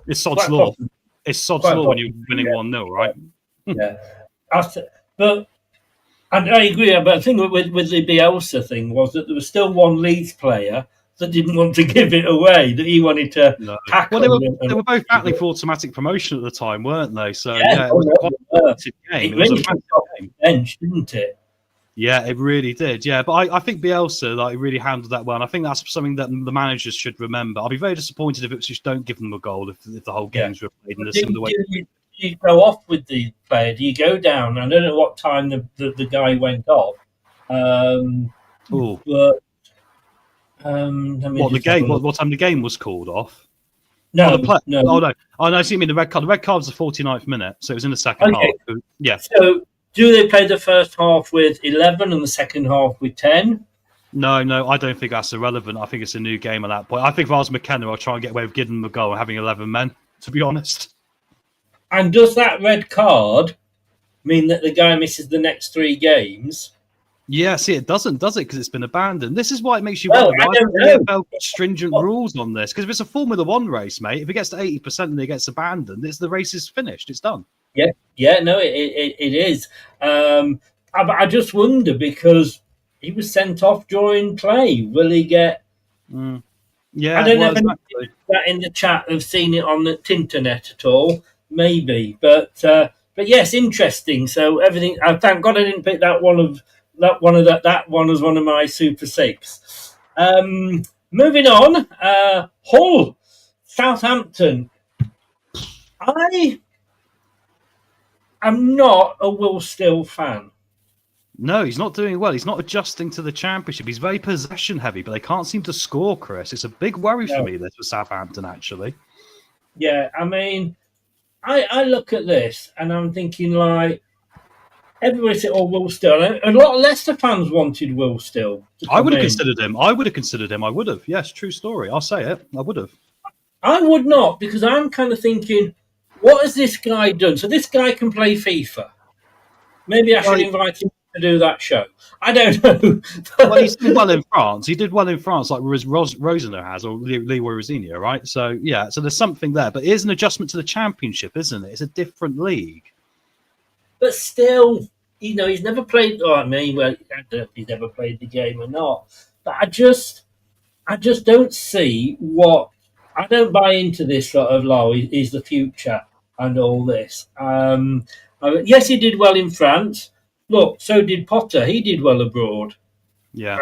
It's sod's
Quite
law.
possible.
It's sod's
Quite
law when you're
possible,
winning
yeah.
1-0, right?
Yeah. But I agree. But the thing with the Bielsa thing was that there was still one Leeds player that didn't want to give it away, that he wanted to
No.
tackle.
Well, they were both battling for automatic promotion at the time, weren't they? So,
Yeah,
it was quite a competitive game.
It
It was
really
a
took
massive
off
game.
the bench, didn't it?
Yeah, it really did. Yeah, but I think Bielsa really handled that well. And I think that's something that the managers should remember. I'll be very disappointed if Ipswich don't give them a goal if the whole game's replayed in a similar way.
Do you go off with the player? Do you go down? I don't know what time the guy went off.
Oh,
But
what the game? What time the game was called off?
No,
no. Oh no! Oh no! I see. You mean the red card? The red card was the 49th minute, so it was in the second half. Yeah.
So, do they play the first half with 11 and the second half with 10?
No, I don't think that's irrelevant. I think it's a new game at that point. I think if I was McKenna, I'll try and get away with giving them a goal and having 11 men, to be honest.
And does that red card mean that the guy misses the next 3 games?
Yeah, see, it doesn't, does it? Because it's been abandoned. This is why it makes you
Well,
wonder
I
why
don't
the
know.
NFL got stringent rules on this. Because if it's a Formula One race, mate, if it gets to 80% and it gets abandoned, the race is finished. It's done.
Yeah, no, it is. I just wonder because he was sent off during play. Will he get?
Yeah,
I don't know if
exactly.
that in the chat have seen it on the Tinternet at all. Maybe, but yes, interesting. So everything. Thank God I didn't pick that one as one of my Super 6. Moving on, Hull, Southampton. I'm not a Will Still fan.
No, he's not doing well. He's not adjusting to the championship. He's very possession heavy, but they can't seem to score, Chris. It's a big worry for me, this, for Southampton, actually.
Yeah, I mean, I look at this and I'm thinking, like, everybody said, oh, Will Still. A lot of Leicester fans wanted Will Still.
I would have considered him. I would have. Yes, true story. I'll say it. I would have.
I would not, because I'm kind of thinking, what has this guy done? So this guy can play FIFA. Maybe I should invite him to do that show. I don't know.
Well, he's did well in France. He did well in France, like Rosiner has, or Leroy Rosinier, right? So, yeah, so there's something there. But it is an adjustment to the championship, isn't it? It's a different league.
But still, he's never played. Oh, I mean, well, I don't know if he's never played the game or not. But I just don't see what. I don't buy into this sort of is the future and all this. Yes, he did well in France. Look, so did Potter. He did well abroad.
Yeah.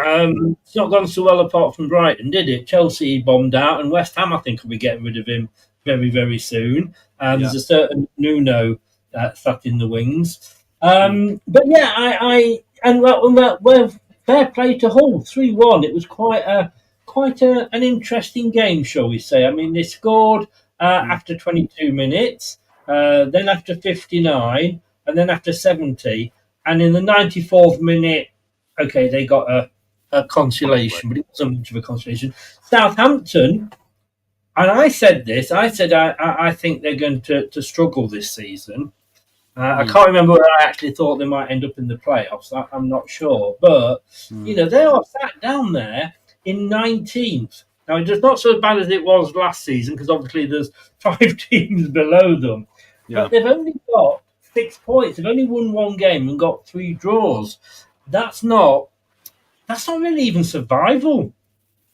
It's not gone so well apart from Brighton, did it? Chelsea bombed out, and West Ham, I think, will be getting rid of him very, very soon. There's a certain Nuno sat in the wings. But yeah, well, fair play to Hull, 3-1. It was quite an interesting game, shall we say. I mean, they scored after 22 minutes, then after 59, and then after 70. And in the 94th minute, okay, they got a consolation, but it wasn't much of a consolation. Southampton, and I said I think they're going to struggle this season. I can't remember whether I actually thought they might end up in the playoffs. I'm not sure. But, they are sat down there in 19th. Now, it's not so bad as it was last season, because obviously there's 5 teams below them. Yeah. But they've only got 6 points. They've only won 1 game and got 3 draws. That's not really even survival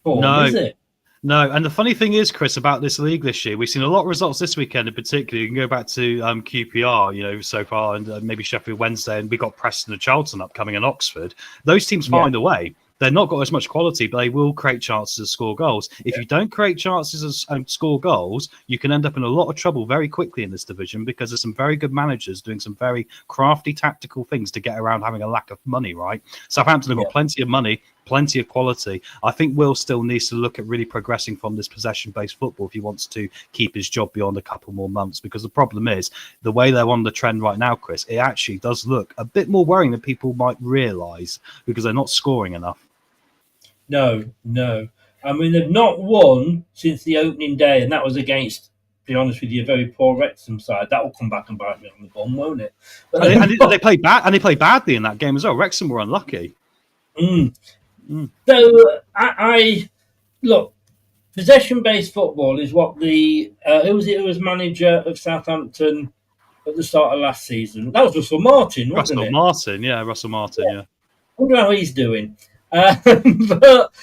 form, is it?
No, and the funny thing is, Chris, about this league this year, we've seen a lot of results this weekend in particular. You can go back to QPR, so far, and maybe Sheffield Wednesday, and we got Preston and Charlton upcoming in Oxford. Those teams find a way. They're not got as much quality, but they will create chances to score goals. If you don't create chances and score goals, you can end up in a lot of trouble very quickly in this division, because there's some very good managers doing some very crafty tactical things to get around having a lack of money, right? Southampton have got plenty of money, plenty of quality. I think Will still needs to look at really progressing from this possession-based football if he wants to keep his job beyond a couple more months, because the problem is the way they're on the trend right now, Chris, it actually does look a bit more worrying than people might realise, because they're not scoring enough.
No. I mean, they've not won since the opening day, and that was against, to be honest with you, a very poor Wrexham side. That will come back and bite me on the bum, won't it? But
they played bad, and they played badly in that game as well. Wrexham were unlucky.
So I look. possession-based football is what the who was it who was manager of Southampton at the start of last season? That was Russell Martin, wasn't it?
Russell Martin, yeah.
I wonder how he's doing. But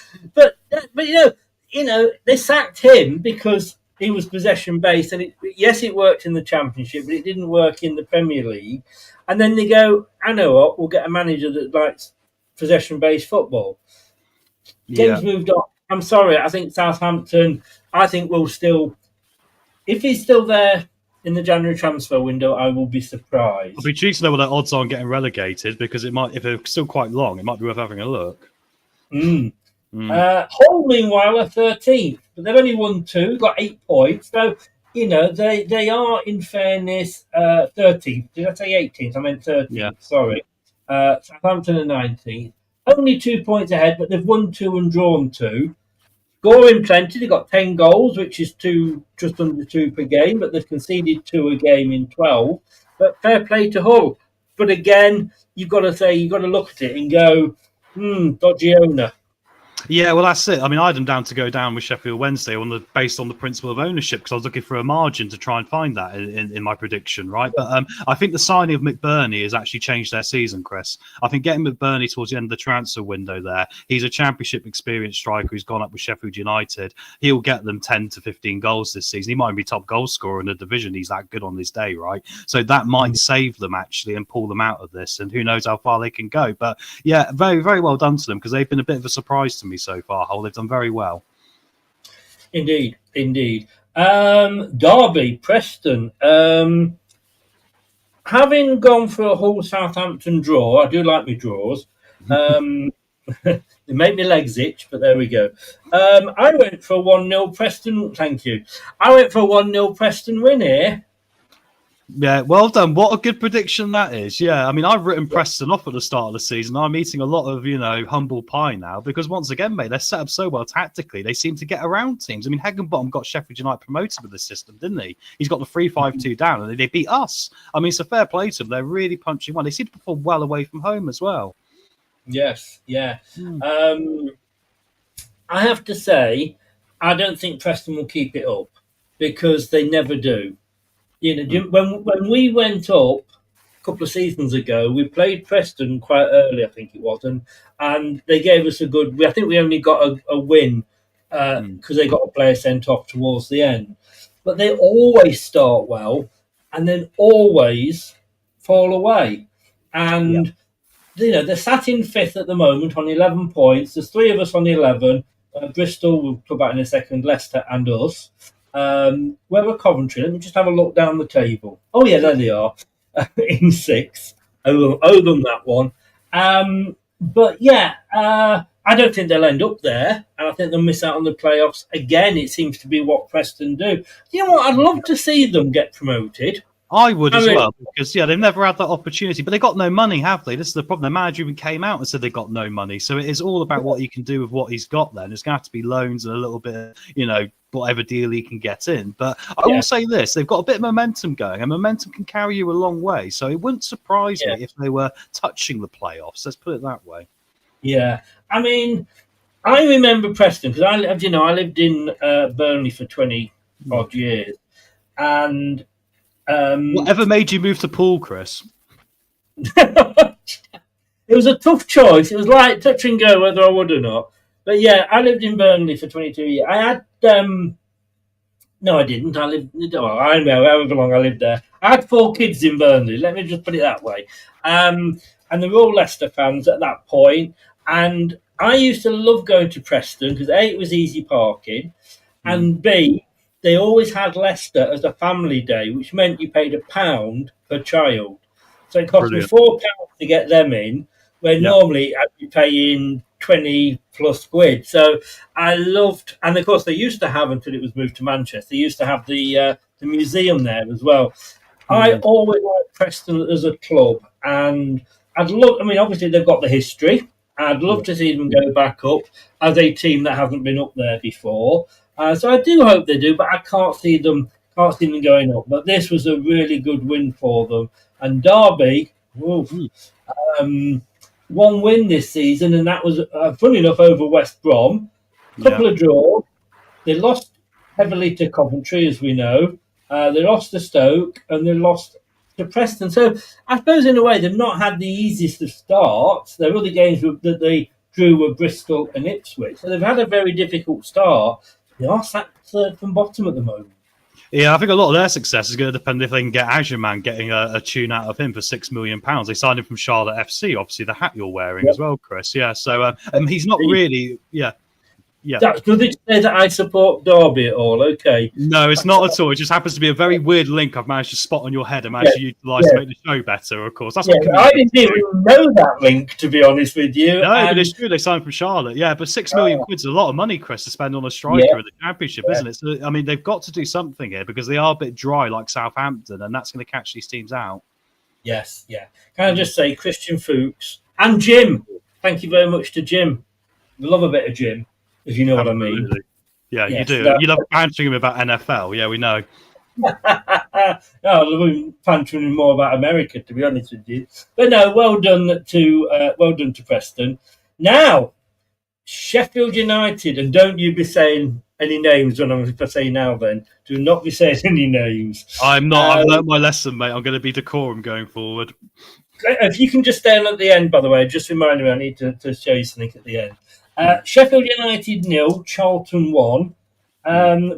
they sacked him because he was possession-based, and it worked in the Championship, but it didn't work in the Premier League. And then they go, I know what, we'll get a manager that likes possession-based football. Game's moved on. I'm sorry, I think Southampton, will still, if he's still there in the January transfer window, I will be surprised.
I'll be curious to know what their odds are on getting relegated, because it might, if they're still quite long, it might be worth having a look.
Hull, meanwhile, are 13th, but they've only won 2, got 8 points. So, they are, in fairness, 13th. Did I say 18th? I meant 13th. Yeah. Sorry. Southampton are 19th. Only 2 points ahead, but they've won 2 and drawn 2. Scoring plenty. They've got 10 goals, which is just under 2 per game, but they've conceded 2 a game in 12. But fair play to Hull. But again, you've got to look at it and go, dodgy owner.
Yeah, well, that's it. I mean, I had them down to go down with Sheffield Wednesday based on the principle of ownership, because I was looking for a margin to try and find that in my prediction, right? But I think the signing of McBurney has actually changed their season, Chris. I think getting McBurney towards the end of the transfer window there, he's a Championship experienced striker who's gone up with Sheffield United. He'll get them 10 to 15 goals this season. He might be top goal scorer in the division. He's that good on his day, right? So that might save them, actually, and pull them out of this. And who knows how far they can go. But yeah, very, very well done to them, because they've been a bit of a surprise to me so far. Hull, they've done very well.
Indeed. Derby, Preston. Having gone for a Hull Southampton draw, I do like my draws. They make me legs itch, but there we go. I went for a 1-0 Preston. Thank you. I went for a 1-0 Preston win here.
Yeah, well done. What a good prediction that is. Yeah, I mean, I've written Preston off at the start of the season. I'm eating a lot of, humble pie now, because once again, mate, they're set up so well tactically. They seem to get around teams. I mean, Higginbottom got Sheffield United promoted with this system, didn't he? He's got the 3-5-2 down, and they beat us. I mean, it's a fair play to them. They're really punching one. They seem to perform well away from home as well.
Yes, yeah. I have to say, I don't think Preston will keep it up, because they never do. When we went up a couple of seasons ago, we played Preston quite early, I think it was, and they gave us a good. I think we only got a win because they got a player sent off towards the end. But they always start well, and then always fall away. And they're sat in 5th at the moment on 11 points. There's 3 of us on 11. Bristol, we'll talk about in a second. Leicester and us. Where are Coventry? Let me just have a look down the table. Oh, yeah, there they are in 6th. I will owe them that one. But yeah, I don't think they'll end up there, and I think they'll miss out on the playoffs. Again, it seems to be what Preston do. You know what? I'd love to see them get promoted.
I would as well, because they've never had that opportunity, but they got no money, have they? This is the problem. The manager even came out and said they got no money. So it is all about what he can do with what he's got then. It's going to have to be loans and a little bit, whatever deal he can get in. But I will say this, they've got a bit of momentum going, and momentum can carry you a long way. So it wouldn't surprise me if they were touching the playoffs. Let's put it that way. Yeah.
I mean, I remember Preston, because I lived in Burnley for 20 odd years. And
whatever made you move to Poole, Chris?
It was a tough choice. It was like touch and go whether I would or not. But yeah, I lived in Burnley for 22 years. I had no, I didn't. I lived. I know however long I lived there. I had 4 kids in Burnley. Let me just put it that way. And they were all Leicester fans at that point. And I used to love going to Preston because A, it was easy parking, and B, they always had Leicester as a family day, which meant you paid £1 per child. So it cost me £4 to get them in, where normally I'd be paying 20 plus quid. So I loved, and of course they used to have, until it was moved to Manchester, they used to have the museum there as well. I always liked Preston as a club, and obviously they've got the history. I'd love to see them go back up as a team that hasn't been up there before. So I do hope they do, but I can't see them going up. But this was a really good win for them. And Derby, one win this season, and that was, funny enough, over West Brom. Couple of draws. They lost heavily to Coventry, as we know. They lost to Stoke, and they lost to Preston. So I suppose in a way they've not had the easiest of starts. Their other games that they drew were Bristol and Ipswich. So they've had a very difficult start. They are sat third from bottom at the moment.
Yeah, I think a lot of their success is going to depend if they can get Azure getting a tune out of him for £6 million. They signed him from Charlotte FC, obviously the hat you're wearing as well, Chris. Yeah, so he's not really, yeah.
That's good to say that I support Derby at all. Okay.
No, it's not at all. It just happens to be a very weird link I've managed to spot on your head and managed to utilise to make the show better, of course. That's what
I didn't even know that link, to be honest with you.
No, but it's true. They signed from Charlotte. Yeah, but £6 million is a lot of money, Chris, to spend on a striker in the Championship, isn't it? So, I mean, they've got to do something here because they are a bit dry like Southampton, and that's going to catch these teams out.
Yes, yeah. Can I just say, Christian Fuchs and Jim. Thank you very much to Jim. We love a bit of Jim. If you know what I mean.
Yeah, you do. You love bantering him about NFL. Yeah, we know.
I love him bantering more about America, to be honest with you. But no, well done to Preston. Now, Sheffield United, and don't you be saying any names when I'm saying now. Then do not be saying any names.
I'm not. I've learnt my lesson, mate. I'm going to be decorum going forward.
If you can just stay on at the end, by the way, just remind me. I need to show you something at the end. Sheffield United 0, Charlton 1.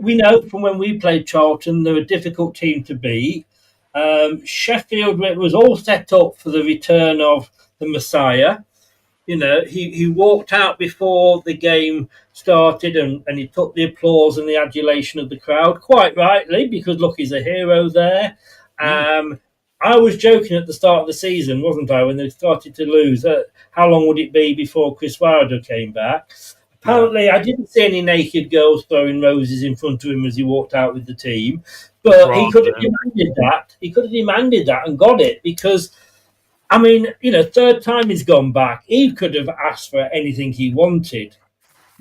We know from when we played Charlton, they're a difficult team to beat. Sheffield, it was all set up for the return of the Messiah. You know, he walked out before the game started and he took the applause and the adulation of the crowd, quite rightly, because look, he's a hero there. I was joking at the start of the season, wasn't I, when they started to lose? How long would it be before Chris Wilder came back? Apparently, I didn't see any naked girls throwing roses in front of him as he walked out with the team. But he could have demanded that. He could have demanded that and got it because, I mean, you know, third time he's gone back. He could have asked for anything he wanted.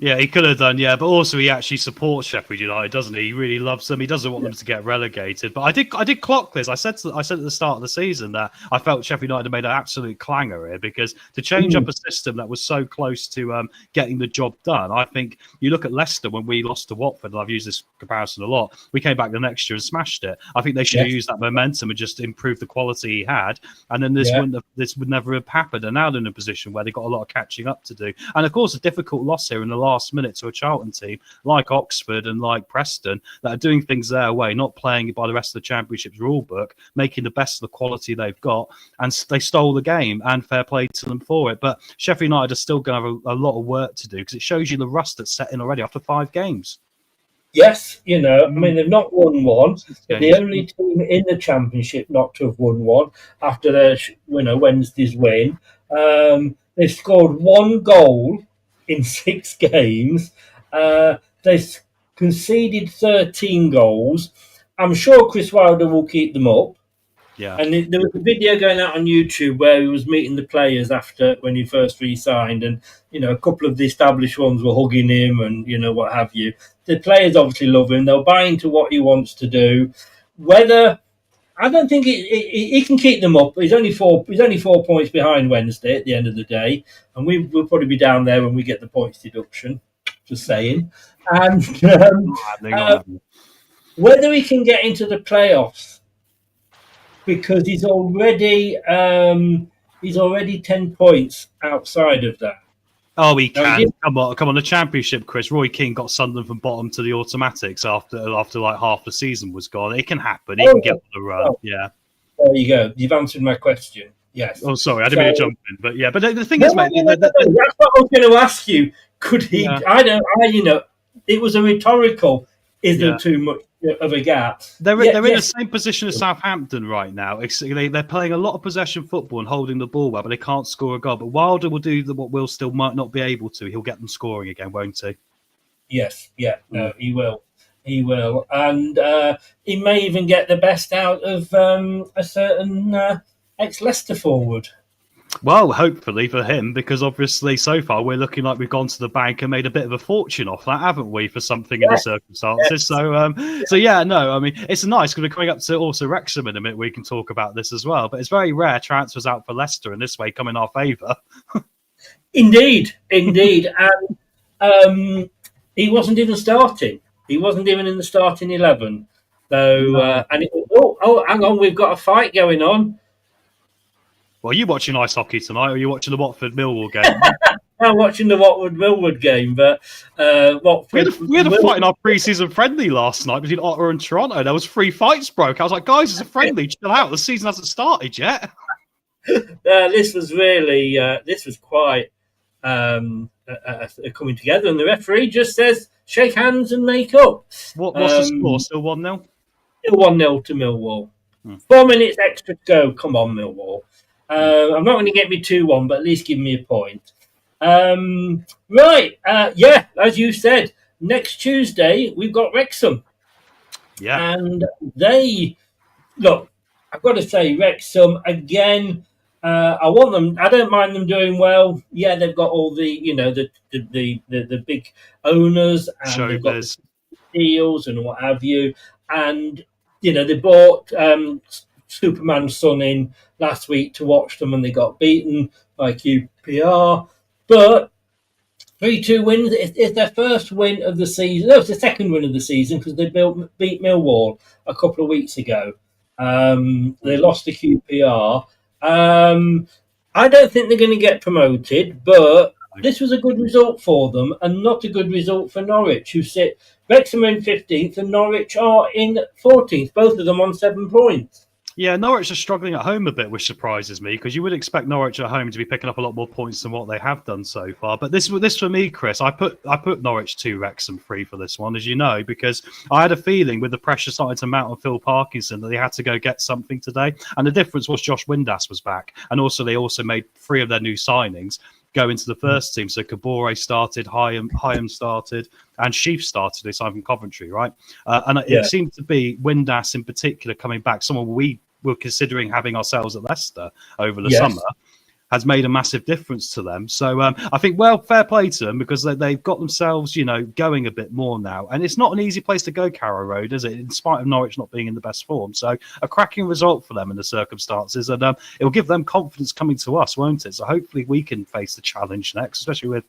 Yeah, he could have done, but also he actually supports Sheffield United, doesn't he? He really loves them. He doesn't want them to get relegated. But I did clock this. I said at the start of the season that I felt Sheffield United made an absolute clanger here because to change up a system that was so close to getting the job done, I think you look at Leicester when we lost to Watford, and I've used this comparison a lot. We came back the next year and smashed it. I think they should have used that momentum and just improved the quality he had, and then this would never have happened. And now they're in a position where they've got a lot of catching up to do. And of course, a difficult loss here in the last minute to a Charlton team like Oxford and like Preston that are doing things their way, not playing by the rest of the Championship's rule book, making the best of the quality they've got, and they stole the game, and fair play to them for it. But Sheffield United are still going to have a lot of work to do because it shows you the rust that's set in already after 5 games.
Yes, you know, I mean, they've not won one. They're the only team in the Championship not to have won one after their Wednesday's win. They've scored 1 goal in 6 games. They conceded 13 goals. I'm sure Chris Wilder will keep them up.
Yeah.
And there was a video going out on YouTube where he was meeting the players after when he first re-signed, and a couple of the established ones were hugging him and what have you. The players obviously love him. They'll buy into what he wants to do. I don't think he can keep them up. He's only 4 points behind Wednesday at the end of the day, and we'll probably be down there when we get the points deduction. Just saying. And whether he can get into the playoffs, because he's already 10 points outside of that.
Oh, he can. Come on. The Championship, Chris. Roy Keane got Sunderland from bottom to the automatics after like half the season was gone. It can happen. He can get on the run. Yeah.
There you go. You've answered my question. Yes.
Oh, sorry. I didn't mean to jump in. But yeah. But the thing is, mate.
That's what I was going to ask you. Could he? Yeah. It was a rhetorical. Is there too much of a gap?
They're in the same position as Southampton right now. They're playing a lot of possession football and holding the ball well, but they can't score a goal. But Wilder will do what Will still might not be able to. He'll get them scoring again, won't he?
Yes, no, he will. He will. And he may even get the best out of a certain ex-Leicester forward.
Well, hopefully for him, because obviously so far we're looking like we've gone to the bank and made a bit of a fortune off that, haven't we, for something in the circumstances? Yes. So I mean, it's nice because we're coming up to also Wrexham in a minute. We can talk about this as well, but it's very rare transfers out for Leicester in this way come in our favour.
Indeed, and he wasn't even starting. He wasn't even in the starting 11. So, hang on, we've got a fight going on.
Well, are you watching ice hockey tonight, or are you watching the Watford Millwall game?
I'm watching the Watford Millward game, but Watford.
We had a fight in our pre-season friendly last night between Ottawa and Toronto. There was 3 fights broke. I was like, guys, it's a friendly. Chill out. The season hasn't started yet.
This was really, this was quite coming together, and the referee just says, shake hands and make up.
What's the score? Still 1-0?
Still 1-0 to Millwall. 4 minutes extra to go. Come on, Millwall. I'm not going to get me 2-1, but at least give me a point. Right. As you said, next Tuesday, we've got Wrexham.
Yeah.
And look, I've got to say, Wrexham, again, I don't mind them doing well. Yeah, they've got all the big owners and they've got the deals and what have you. And, they bought Superman's son in last week to watch them and they got beaten by QPR. But 3-2 wins. It's their first win of the season. No, it's the second win of the season because they beat Millwall a couple of weeks ago. They lost to QPR. I don't think they're going to get promoted, but this was a good result for them and not a good result for Norwich, who sit Wrexham are in 15th and Norwich are in 14th, both of them on 7 points.
Yeah, Norwich are struggling at home a bit, which surprises me because you would expect Norwich at home to be picking up a lot more points than what they have done so far. But this for me, Chris, I put Norwich 2, Wrexham 3 for this one, as you know, because I had a feeling with the pressure starting to mount on Phil Parkinson that they had to go get something today. And the difference was Josh Windass was back, and they also made 3 of their new signings go into the first team. So Kabore started, Hyam started, and Sheaf started. They signed from Coventry, right? It seemed to be Windass in particular coming back, someone we were considering having ourselves at Leicester over the summer, has made a massive difference to them. So I think, fair play to them because they've got themselves, going a bit more now. And it's not an easy place to go, Carrow Road, is it? In spite of Norwich not being in the best form. So a cracking result for them in the circumstances. And it'll give them confidence coming to us, won't it? So hopefully we can face the challenge next, especially with,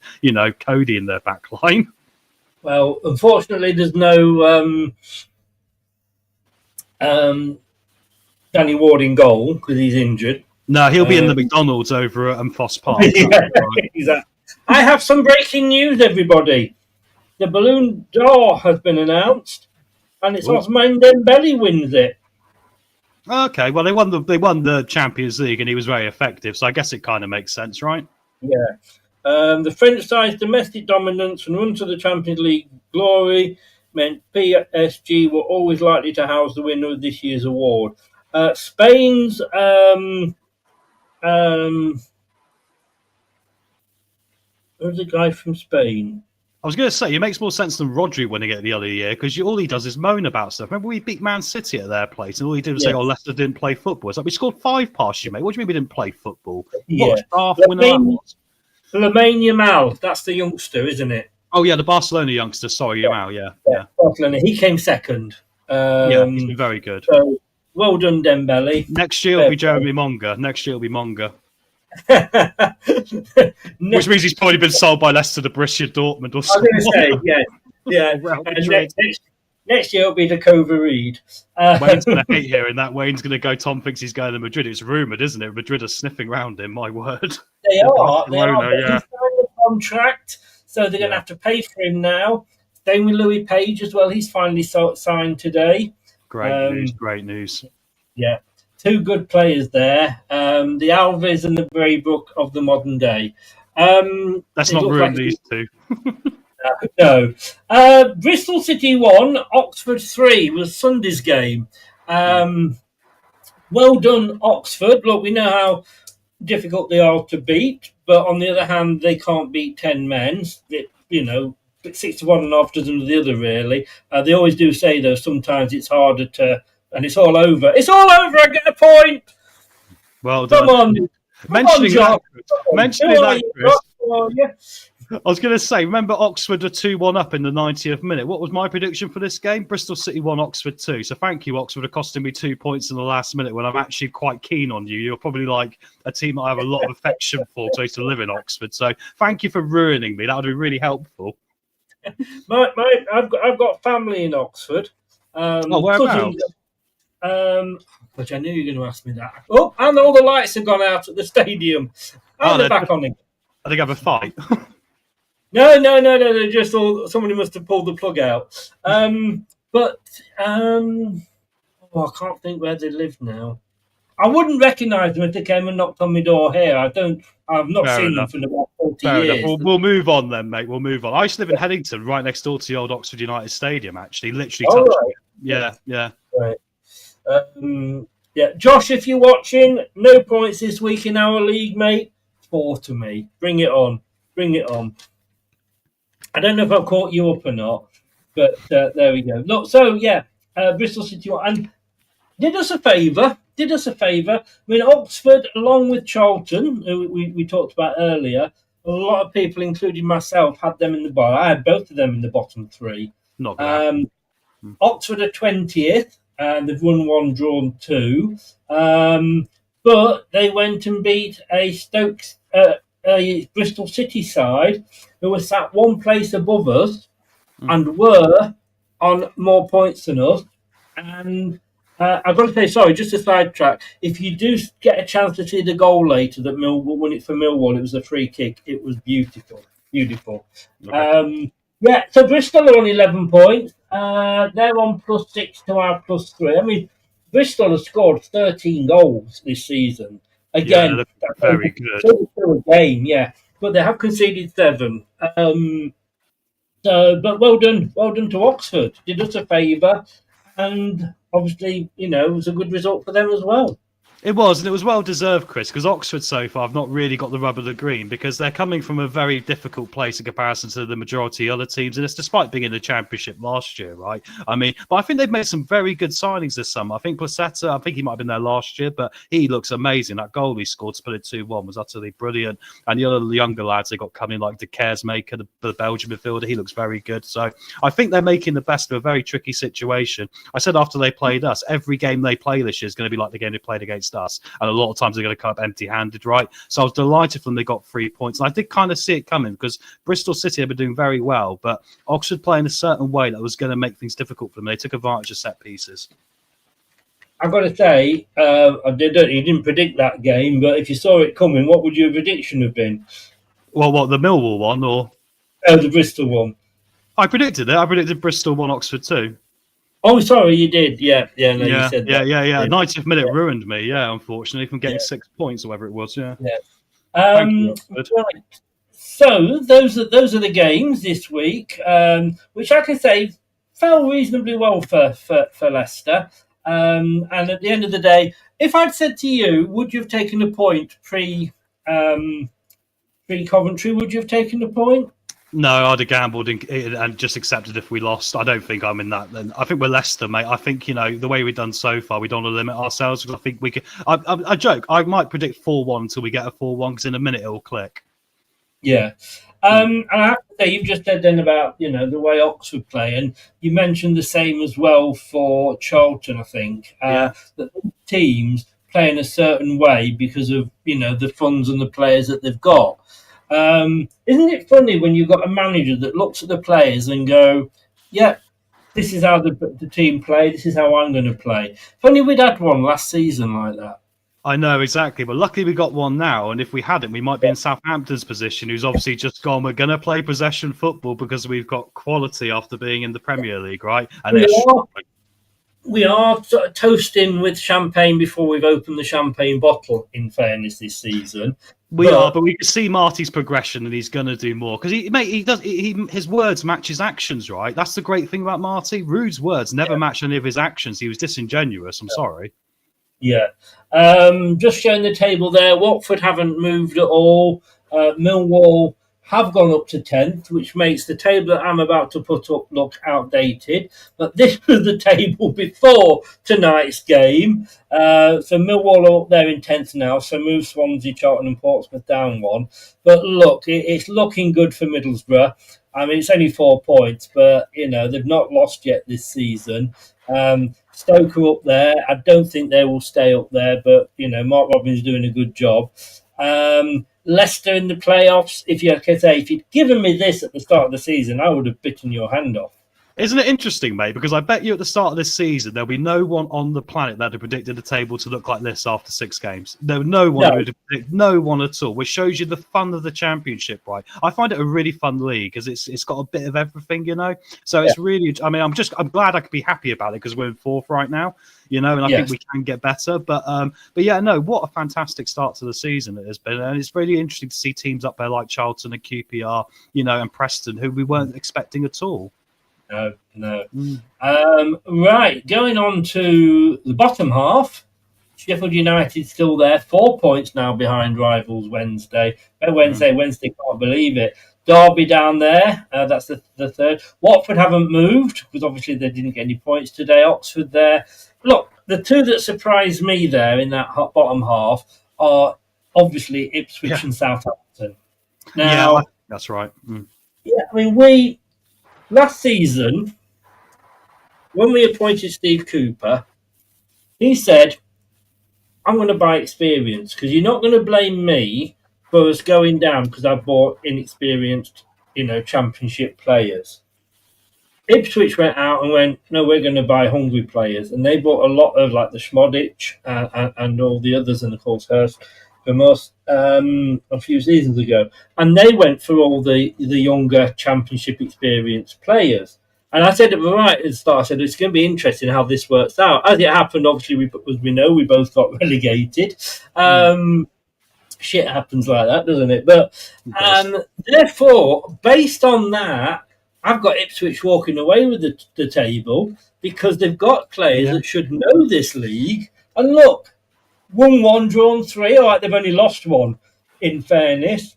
Cody in their back line.
Well, unfortunately, there's no Danny Ward in goal because he's injured.
No, he'll be in the McDonald's over at Foss Park.
Exactly. I have some breaking news, everybody. The Balloon d'Or has been announced, and it's Ousmane Dembele wins it.
Okay, well, they won the Champions League, and he was very effective, so I guess it kind of makes sense, right?
Yeah. The French side's domestic dominance and run to the Champions League glory meant PSG were always likely to house the winner of this year's award. Spain's who's the guy from Spain?
I was going to say, it makes more sense than Rodri winning it the other year because all he does is moan about stuff. Remember, we beat Man City at their place and all he did was say, Leicester didn't play football. It's like, we scored 5 past you, mate. What do you mean we didn't play football? What a staff winner that was? Lamine
Yamal, that's the youngster, isn't it?
Oh, yeah, the Barcelona youngster. Sorry, Yamal, yeah.
Barcelona. He came second.
He's been very good.
So, well done, Dembele.
Next year it'll be Jeremy Monga. Which means he's probably been sold by Leicester to Borussia Dortmund or something.
I was going to say, next year it'll be the Cova Reed.
Wayne's going to hate hearing that. Wayne's going to go, Tom thinks he's going to Madrid. It's rumoured, isn't it? Madrid are sniffing round him, my word.
They are. He signed the contract, so they're going to have to pay for him now. Same with Louis Page as well. He's finally signed today.
Great news.
Yeah. 2 good players there. The Alves and the Braybrook of the modern day.
Let's not ruin these 2.
No. Bristol City 1, Oxford 3 was Sunday's game. Well done, Oxford. Look, we know how difficult they are to beat, but on the other hand, they can't beat 10 men. 6 to 1 and half dozen of the other, really. They always do say, though, sometimes it's harder to... And it's all over. It's all over. I get a point.
Well done.
Come on.
Mentioning that, Chris. I was going to say, remember Oxford are 2-1 up in the 90th minute. What was my prediction for this game? Bristol City 1, Oxford 2. So thank you, Oxford, for costing me 2 points in the last minute when I'm actually quite keen on you. You're probably like a team that I have a lot of affection for because I used to live in Oxford. So thank you for ruining me. That would be really helpful.
I've got family in Oxford.
Whereabouts?
Which I knew you were going to ask me that. Oh, and all the lights have gone out at the stadium. And they're back on again.
I think I have a fight.
No. They're just all. Somebody must have pulled the plug out. I can't think where they live now. I wouldn't recognise them if they came and knocked on my door here. I've not seen them for about 40 years.
We'll move on then, mate. We'll move on. I used to live in Headington, right next door to the old Oxford United Stadium, actually. Literally touched it. Yeah.
Right. Josh, if you're watching, no points this week in our league, mate. 4 to me. Bring it on. I don't know if I've caught you up or not, but there we go. Look, Bristol City and did us a favour. I mean, Oxford, along with Charlton, who we talked about earlier, a lot of people, including myself, had them in the bottom. I had both of them in the bottom 3.
Not bad.
Oxford are 20th, and they've won 1, drawn 2. But they went and beat a Bristol City side who were sat one place above us and were on more points than us. And I've got to say, sorry, just a sidetrack. If you do get a chance to see the goal later that Millwall won it for Millwall, it was a free kick. It was beautiful. Okay. So Bristol are on 11 points. They're on +6 to our +3. I mean, Bristol has scored 13 goals this season. Again,
that's very good.
Still a game, but they have conceded 7. But well done to Oxford. Did us a favour, and obviously, it was a good result for them as well.
It was, and it was well deserved, Chris, because Oxford so far have not really got the rub of the green because they're coming from a very difficult place in comparison to the majority of other teams, and it's despite being in the Championship last year, right? I mean, but I think they've made some very good signings this summer. I think Placetta, I think he might have been there last year, but he looks amazing. That goal he scored to put it 2-1 was utterly brilliant. And the other younger lads they got coming, like De Keersmaker, the Belgian midfielder, he looks very good. So I think they're making the best of a very tricky situation. I said after they played us, every game they play this year is going to be like the game they played against us, and a lot of times they're going to come up empty-handed, right? So I was delighted when they got 3 points, and I did kind of see it coming because Bristol City have been doing very well, but Oxford playing a certain way that was going to make things difficult for them. They took advantage of set pieces.
I've got to say, you didn't predict that game, but if you saw it coming, what would your prediction have been?
Well, what, the Millwall one or
the Bristol one?
I predicted it. I predicted Bristol 1, Oxford 2.
Oh, sorry, you did. You said that.
Yeah. 90th minute ruined me, unfortunately, from getting 6 points or whatever it was,
Right. So those are the games this week, which I can say fell reasonably well for Leicester. And at the end of the day, if I'd said to you, would you have taken a point pre Coventry? Would you have taken a point?
No, I'd have gambled and just accepted if we lost. I don't think I'm in that. Then I think we're Leicester, mate. I think the way we've done so far, we don't want to limit ourselves. I think we could. I joke. I might predict 4-1 until we get a 4-1 because in a minute it'll click.
Yeah, and I have to say, you've just said then about the way Oxford play, and you mentioned the same as well for Charlton. I think that teams play in a certain way because of the funds and the players that they've got. Isn't it funny when you've got a manager that looks at the players and go, yeah, this is how the team play, this is how I'm going to play. If only we'd had one last season like that.
I know, exactly. But luckily we got one now, and if we hadn't, we might be in Southampton's position, who's obviously just gone, we're going to play possession football because we've got quality after being in the Premier League, right? And
we are sort of toasting with champagne before we've opened the champagne bottle, in fairness, this season.
But we can see Marty's progression, and he's going to do more because his words match his actions, right? That's the great thing about Marty. Rude's words never match any of his actions. He was disingenuous. I'm sorry.
Yeah. Just showing the table there. Watford haven't moved at all. Millwall have gone up to 10th, which makes the table that I'm about to put up look outdated. But this was the table before tonight's game. So Millwall are up there in 10th now, so move Swansea, Charlton and Portsmouth down 1. But look, it's looking good for Middlesbrough. I mean, it's only 4 points, but, they've not lost yet this season. Stoke are up there. I don't think they will stay up there, but, Mark Robins is doing a good job. Leicester in the playoffs. If you'd given me this at the start of the season, I would have bitten your hand off.
Isn't it interesting, mate? Because I bet you at the start of this season, there'll be no one on the planet that had predicted the table to look like this after 6 games. There was no one who would predict, no one at all, which shows you the fun of the championship, right? I find it a really fun league because it's got a bit of everything, you know? So it's really, I mean, I'm glad I could be happy about it because we're in 4th right now, you know, and I think we can get better. But yeah, no, what a fantastic start to the season it has been. And it's really interesting to see teams up there like Charlton and QPR, you know, and Preston, who we weren't expecting at all.
No. Right, going on to the bottom half. Sheffield United still there, 4 points now behind rivals Wednesday. Wednesday, can't believe it. Derby down there, that's the third. Watford haven't moved because obviously they didn't get any points today. Oxford there. Look, the two that surprised me there in that bottom half are obviously Ipswich and Southampton. Now,
that's right.
Yeah, I mean, last season, when we appointed Steve Cooper, he said, I'm going to buy experience because you're not going to blame me for us going down because I bought inexperienced, championship players. Ipswich went out and went, no, we're going to buy hungry players. And they bought a lot of like the Schmodic and all the others, and of course Hurst from us a few seasons ago. And they went for all the younger championship experienced players. And I said at the start, I said, it's going to be interesting how this works out. As it happened, obviously, we both got relegated. Shit happens like that, doesn't it? But therefore, based on that, I've got Ipswich walking away with the table because they've got players that should know this league. And look, won 1, drawn 3. All right, they've only lost 1, in fairness.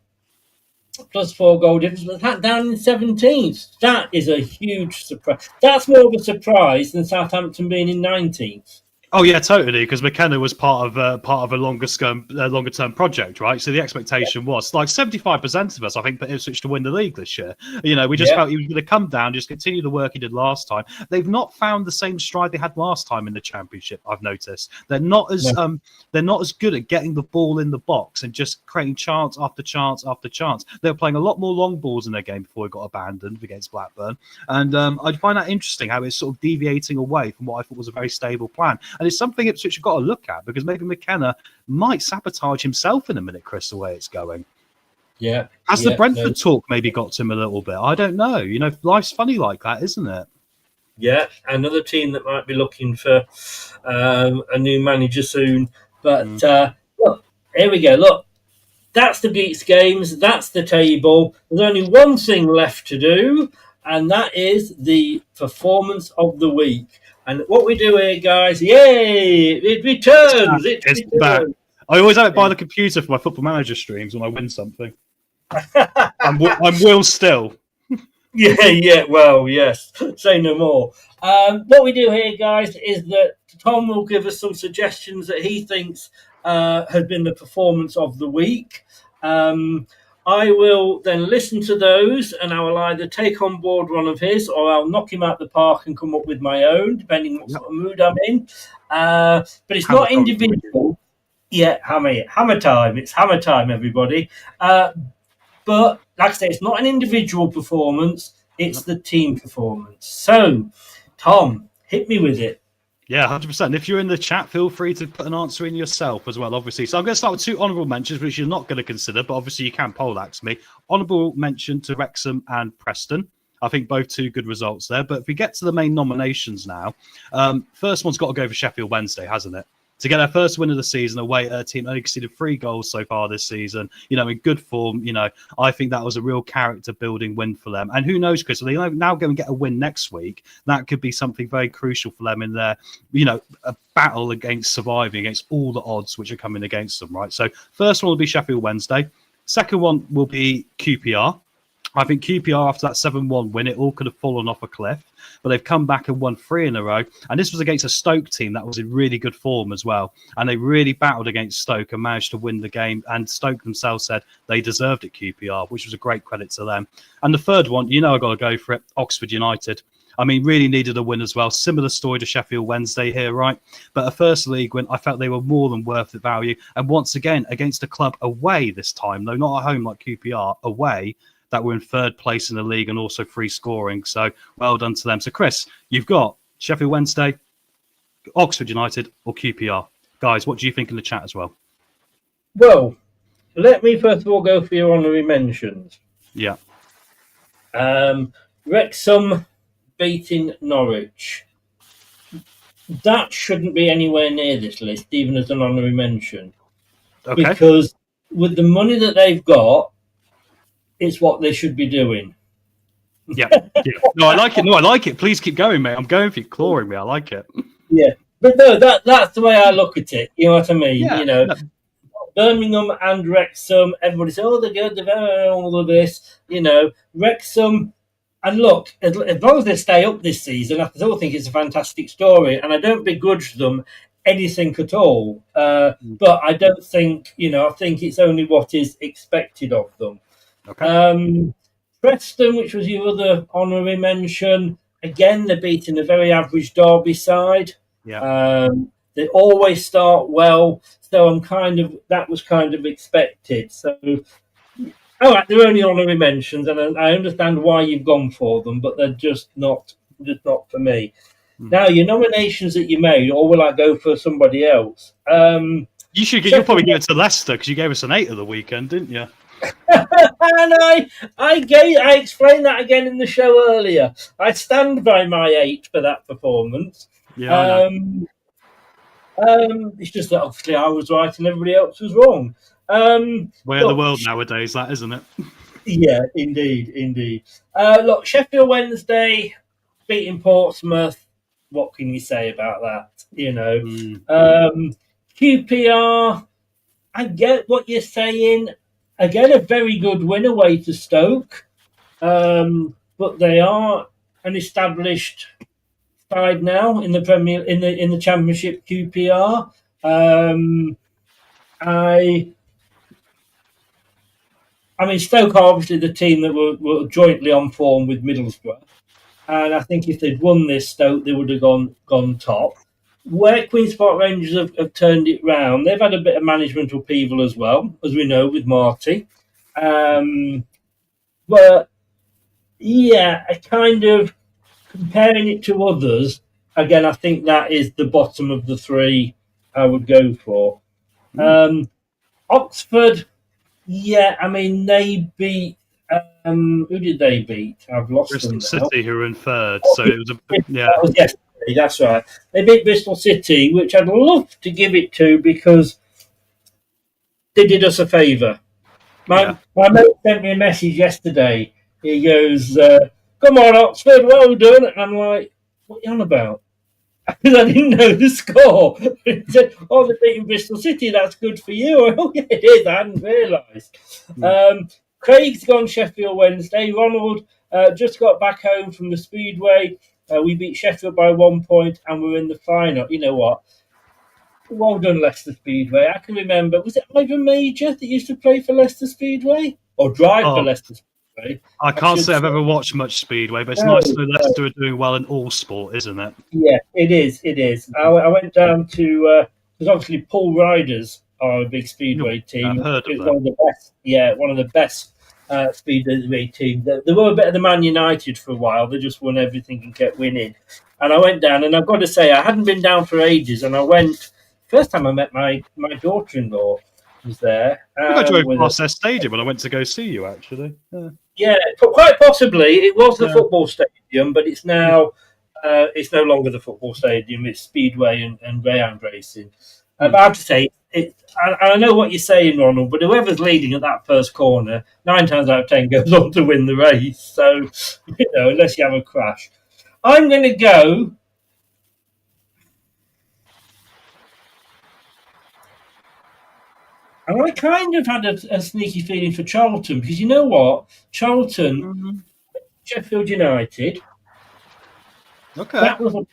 Plus 4 goal difference, but that down in 17th. That is a huge surprise. That's more of a surprise than Southampton being in 19th.
Oh yeah, totally. Because McKenna was part of a longer term project, right? So the expectation was like 75% of us, I think, put Ipswich to win the league this year. You know, we just felt he was going to come down, just continue the work he did last time. They've not found the same stride they had last time in the Championship. I've noticed they're not as good at getting the ball in the box and just creating chance after chance after chance. They were playing a lot more long balls in their game before it got abandoned against Blackburn, and I find that interesting how it's sort of deviating away from what I thought was a very stable plan. And it's something Ipswich have got to look at because maybe McKenna might sabotage himself in a minute, Chris, the way it's going.
Yeah.
Has the Brentford talk maybe got to him a little bit? I don't know. You know, life's funny like that, isn't it?
Yeah, another team that might be looking for a new manager soon. But look, here we go. Look, that's the Geeks games. That's the table. There's only one thing left to do, and that is the performance of the week. And what we do here, guys, yay! It returns. It's
back. I always have it by the computer for my Football Manager streams when I win something. I'm Will Still.
Yeah. Well, yes. Say no more. What we do here, guys, is that Tom will give us some suggestions that he thinks has been the performance of the week. I will then listen to those, and I will either take on board one of his, or I'll knock him out the park and come up with my own, depending what sort of mood I'm in. But it's not individual. Yeah, hammer time. It's hammer time, everybody. But like I say, it's not an individual performance; it's the team performance. So, Tom, hit me with it.
Yeah, 100%. If you're in the chat, feel free to put an answer in yourself as well, obviously. So I'm going to start with 2 honourable mentions, which you're not going to consider, but obviously you can poleaxe me. Honourable mention to Wrexham and Preston. I think both 2 good results there. But if we get to the main nominations now, first one's got to go for Sheffield Wednesday, hasn't it? To get our first win of the season away at a team only conceded 3 goals so far this season, you know, in good form, you know, I think that was a real character-building win for them. And who knows, Chris, if they now go and get a win next week, that could be something very crucial for them in their, you know, a battle against surviving, against all the odds which are coming against them, right? So first one will be Sheffield Wednesday. Second one will be QPR. I think QPR, after that 7-1 win, it all could have fallen off a cliff, but they've come back and won 3 in a row. And this was against a Stoke team that was in really good form as well. And they really battled against Stoke and managed to win the game. And Stoke themselves said they deserved it, QPR, which was a great credit to them. And the third one, you know, I've got to go for it, Oxford United. I mean, really needed a win as well. Similar story to Sheffield Wednesday here, right? But a first league win, I felt they were more than worth the value. And once again, against a club away this time, though not at home like QPR, away, that were in third place in the league and also free scoring. So well done to them. So Chris, you've got Sheffield Wednesday, Oxford United or QPR. Guys, what do you think in the chat as well?
Well, let me first of all go for your honorary mentions.
Yeah.
Wrexham beating Norwich. That shouldn't be anywhere near this list, even as an honorary mention.
Okay.
Because with the money that they've got, it's what they should be doing.
Yeah. No, I like it. No, I like it. Please keep going, mate. I'm going for you, clawing me. I like it.
Yeah. But no, that's the way I look at it. You know what I mean?
Yeah.
You know, Birmingham and Wrexham, everybody says, oh, they're good, they're all of this. You know, Wrexham, and look, as long as they stay up this season, I still think it's a fantastic story, and I don't begrudge them anything at all. But I don't think, I think it's only what is expected of them.
Okay.
Preston, which was your other honorary mention, again, they're beating a very average Derby side.
Yeah.
They always start well, so that was kind of expected. So, all right, they're only honorary mentions, and I understand why you've gone for them, but they're just not for me. Now, your nominations that you made, or will I go for somebody else?
You'll probably give it to Leicester because you gave us an 8 of the weekend, didn't you?
And I explained that again in the show earlier. I stand by my 8 for that performance.
Yeah.
It's just that obviously I was right and everybody else was wrong.
Way of the world nowadays, that isn't it?
Yeah, indeed. Look, Sheffield Wednesday beating Portsmouth. What can you say about that? QPR. I get what you're saying. Again, a very good win away to Stoke, but they are an established side now in the Premier in the Championship. QPR. I mean, Stoke are obviously the team that were jointly on form with Middlesbrough, and I think if they'd won this, Stoke they would have gone top. Where Queen's Park Rangers have turned it round, they've had a bit of management upheaval as well, as we know with Marty. But yeah, I kind of comparing it to others. Again, I think that is the bottom of the 3 I would go for. Oxford, yeah, I mean they beat. Who did they beat? I've lost
Bristol
them now.
City, who were in third. So it was
That was yesterday. That's right. They beat Bristol City, which I'd love to give it to because they did us a favour. My mate sent me a message yesterday. He goes, "Come on, Oxford, well done." And I'm like, "What are you on about?" Because I didn't know the score. He said, "Oh, they're beating Bristol City. That's good for you." Oh, yeah, it is. I hadn't realised. Craig's gone Sheffield Wednesday. Ronald just got back home from the Speedway. We beat Sheffield by 1 point, and we're in the final. You know what? Well done, Leicester Speedway. I can remember, was it Ivan Major that used to play for Leicester Speedway? Or drive for Leicester Speedway?
I can't say I've ever watched much Speedway, but it's nice to know Leicester are doing well in all sport, isn't it?
Yeah, it is. I went down to, because obviously Paul Riders are a big Speedway team.
I've heard of them.
One of the best Speedway teams. They were a bit of the Man United for a while. They just won everything and kept winning. And I went down, and I've got to say, I hadn't been down for ages, and I went. First time I met my daughter-in-law was there.
I drove past their stadium when I went to go see you, actually.
Yeah, quite possibly. It was the football stadium, but it's now it's no longer the football stadium. It's Speedway and greyhound racing. I have to say, I know what you're saying, Ronald, but whoever's leading at that first corner, 9 times out of 10 goes on to win the race. So, unless you have a crash. I'm going to go... And I kind of had a sneaky feeling for Charlton, because you know what? Charlton, Sheffield United,
Okay.
that was a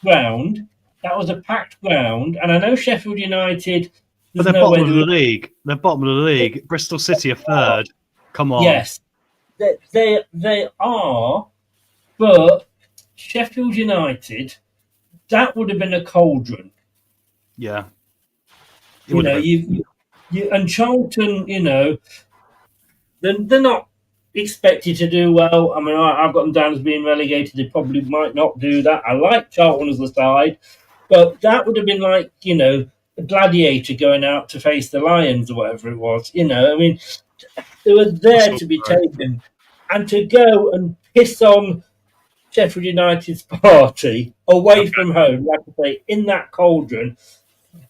ground. That was a packed ground. And I know Sheffield United...
But they're bottom of the league. They're bottom of the league. Bristol City are third. Come on.
Yes, they are, but Sheffield United, that would have been a cauldron.
Yeah.
You know, you and Charlton, you know, they're not expected to do well. I mean, I've got them down as being relegated. They probably might not do that. I like Charlton as the side, but that would have been like, you know, a gladiator going out to face the lions or whatever it was. You know, I mean, they were there to be taken, and to go and piss on Sheffield United's party away from home, like I say, in that cauldron,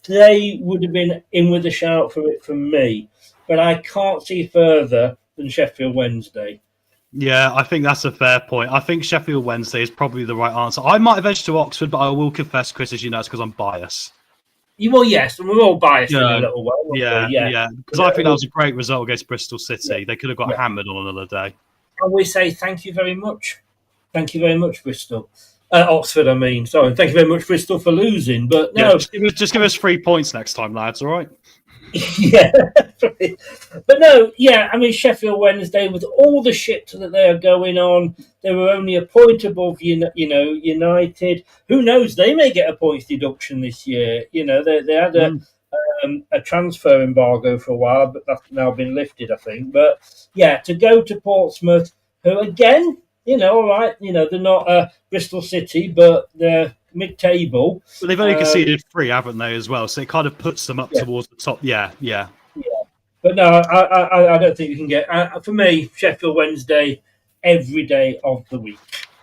they would have been in with a shout for it from me. But I can't see further than Sheffield Wednesday.
Yeah, I think that's a fair point. I think Sheffield Wednesday is probably the right answer. I might have edged to Oxford, but I will confess, Chris, as you know, it's because I'm biased.
Well, yes, and we're all biased in a little way.
Yeah. Because I think that was a great result against Bristol City. They could have got hammered on another day.
And we say thank you very much. Thank you very much, Bristol. Oxford, I mean. Sorry. Thank you very much, Bristol, for losing. But no.
Yeah, just give us 3 points next time, lads, all right?
Yeah. But no, yeah, I mean, Sheffield Wednesday, with all the shit that they are going on, they were only a point above, United. Who knows? They may get a points deduction this year. You know, they had a transfer embargo for a while, but that's now been lifted, I think. But yeah, to go to Portsmouth, who again, you know, all right, you know, they're not Bristol City, but they're mid-table.
But they've only conceded 3, haven't they, as well? So it kind of puts them up towards the top. Yeah.
But no, I don't think you can get... for me, Sheffield Wednesday, every day of the week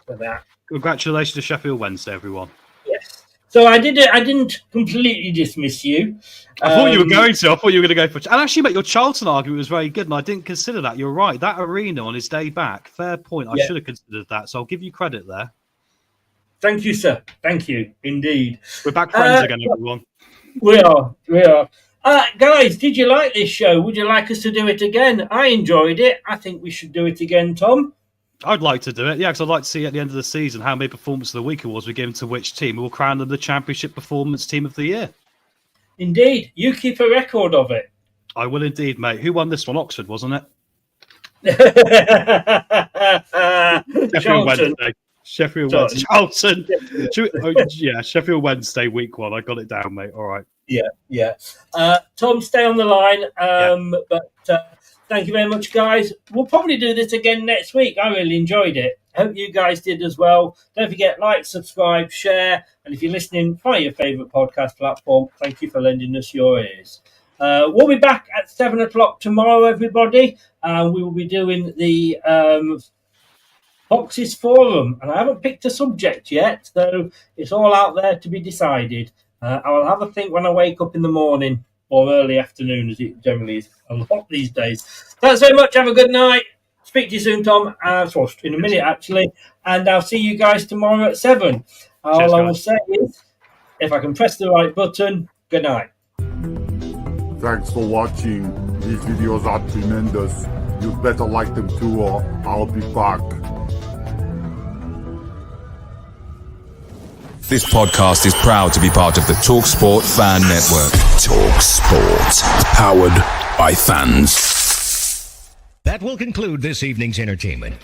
for that.
Congratulations to Sheffield Wednesday, everyone.
Yes. So I didn't completely dismiss you.
I thought you were going to. I thought you were going to go for... And actually, mate, your Charlton argument was very good, and I didn't consider that. You're right. That arena on his day back, fair point. I should have considered that, so I'll give you credit there.
Thank you, sir. Thank you, indeed.
We're back friends again, everyone.
We are. Guys, did you like this show? Would you like us to do it again? I enjoyed it. I think we should do it again, Tom.
I'd like to do it, yeah, because I'd like to see at the end of the season how many Performance of the Week awards we give to which team. We'll crown them the Championship Performance Team of the Year. Indeed.
You keep a record of it.
I will indeed, mate. Who won this one? Oxford, wasn't it? Sheffield Wednesday. Sheffield Wednesday. Charlton. Sheffield Wednesday, week 1. I got it down, mate. All right.
Yeah. Tom, stay on the line. But thank you very much, guys. We'll probably do this again next week. I really enjoyed it. I hope you guys did as well. Don't forget, like, subscribe, share. And if you're listening via your favourite podcast platform, thank you for lending us your ears. We'll be back at 7 o'clock tomorrow, everybody. We will be doing the Boxes Forum. And I haven't picked a subject yet, so it's all out there to be decided. I will have a think when I wake up in the morning or early afternoon, as it generally is a lot these days. Thanks very much. Have a good night. Speak to you soon, Tom. In a minute, actually. And I'll see you guys tomorrow at 7. All I will say is, if I can press the right button, good night.
Thanks for watching. These videos are tremendous. You better like them too, or I'll be back.
This podcast is proud to be part of the TalkSport Fan Network. TalkSport. Powered by fans.
That will conclude this evening's entertainment.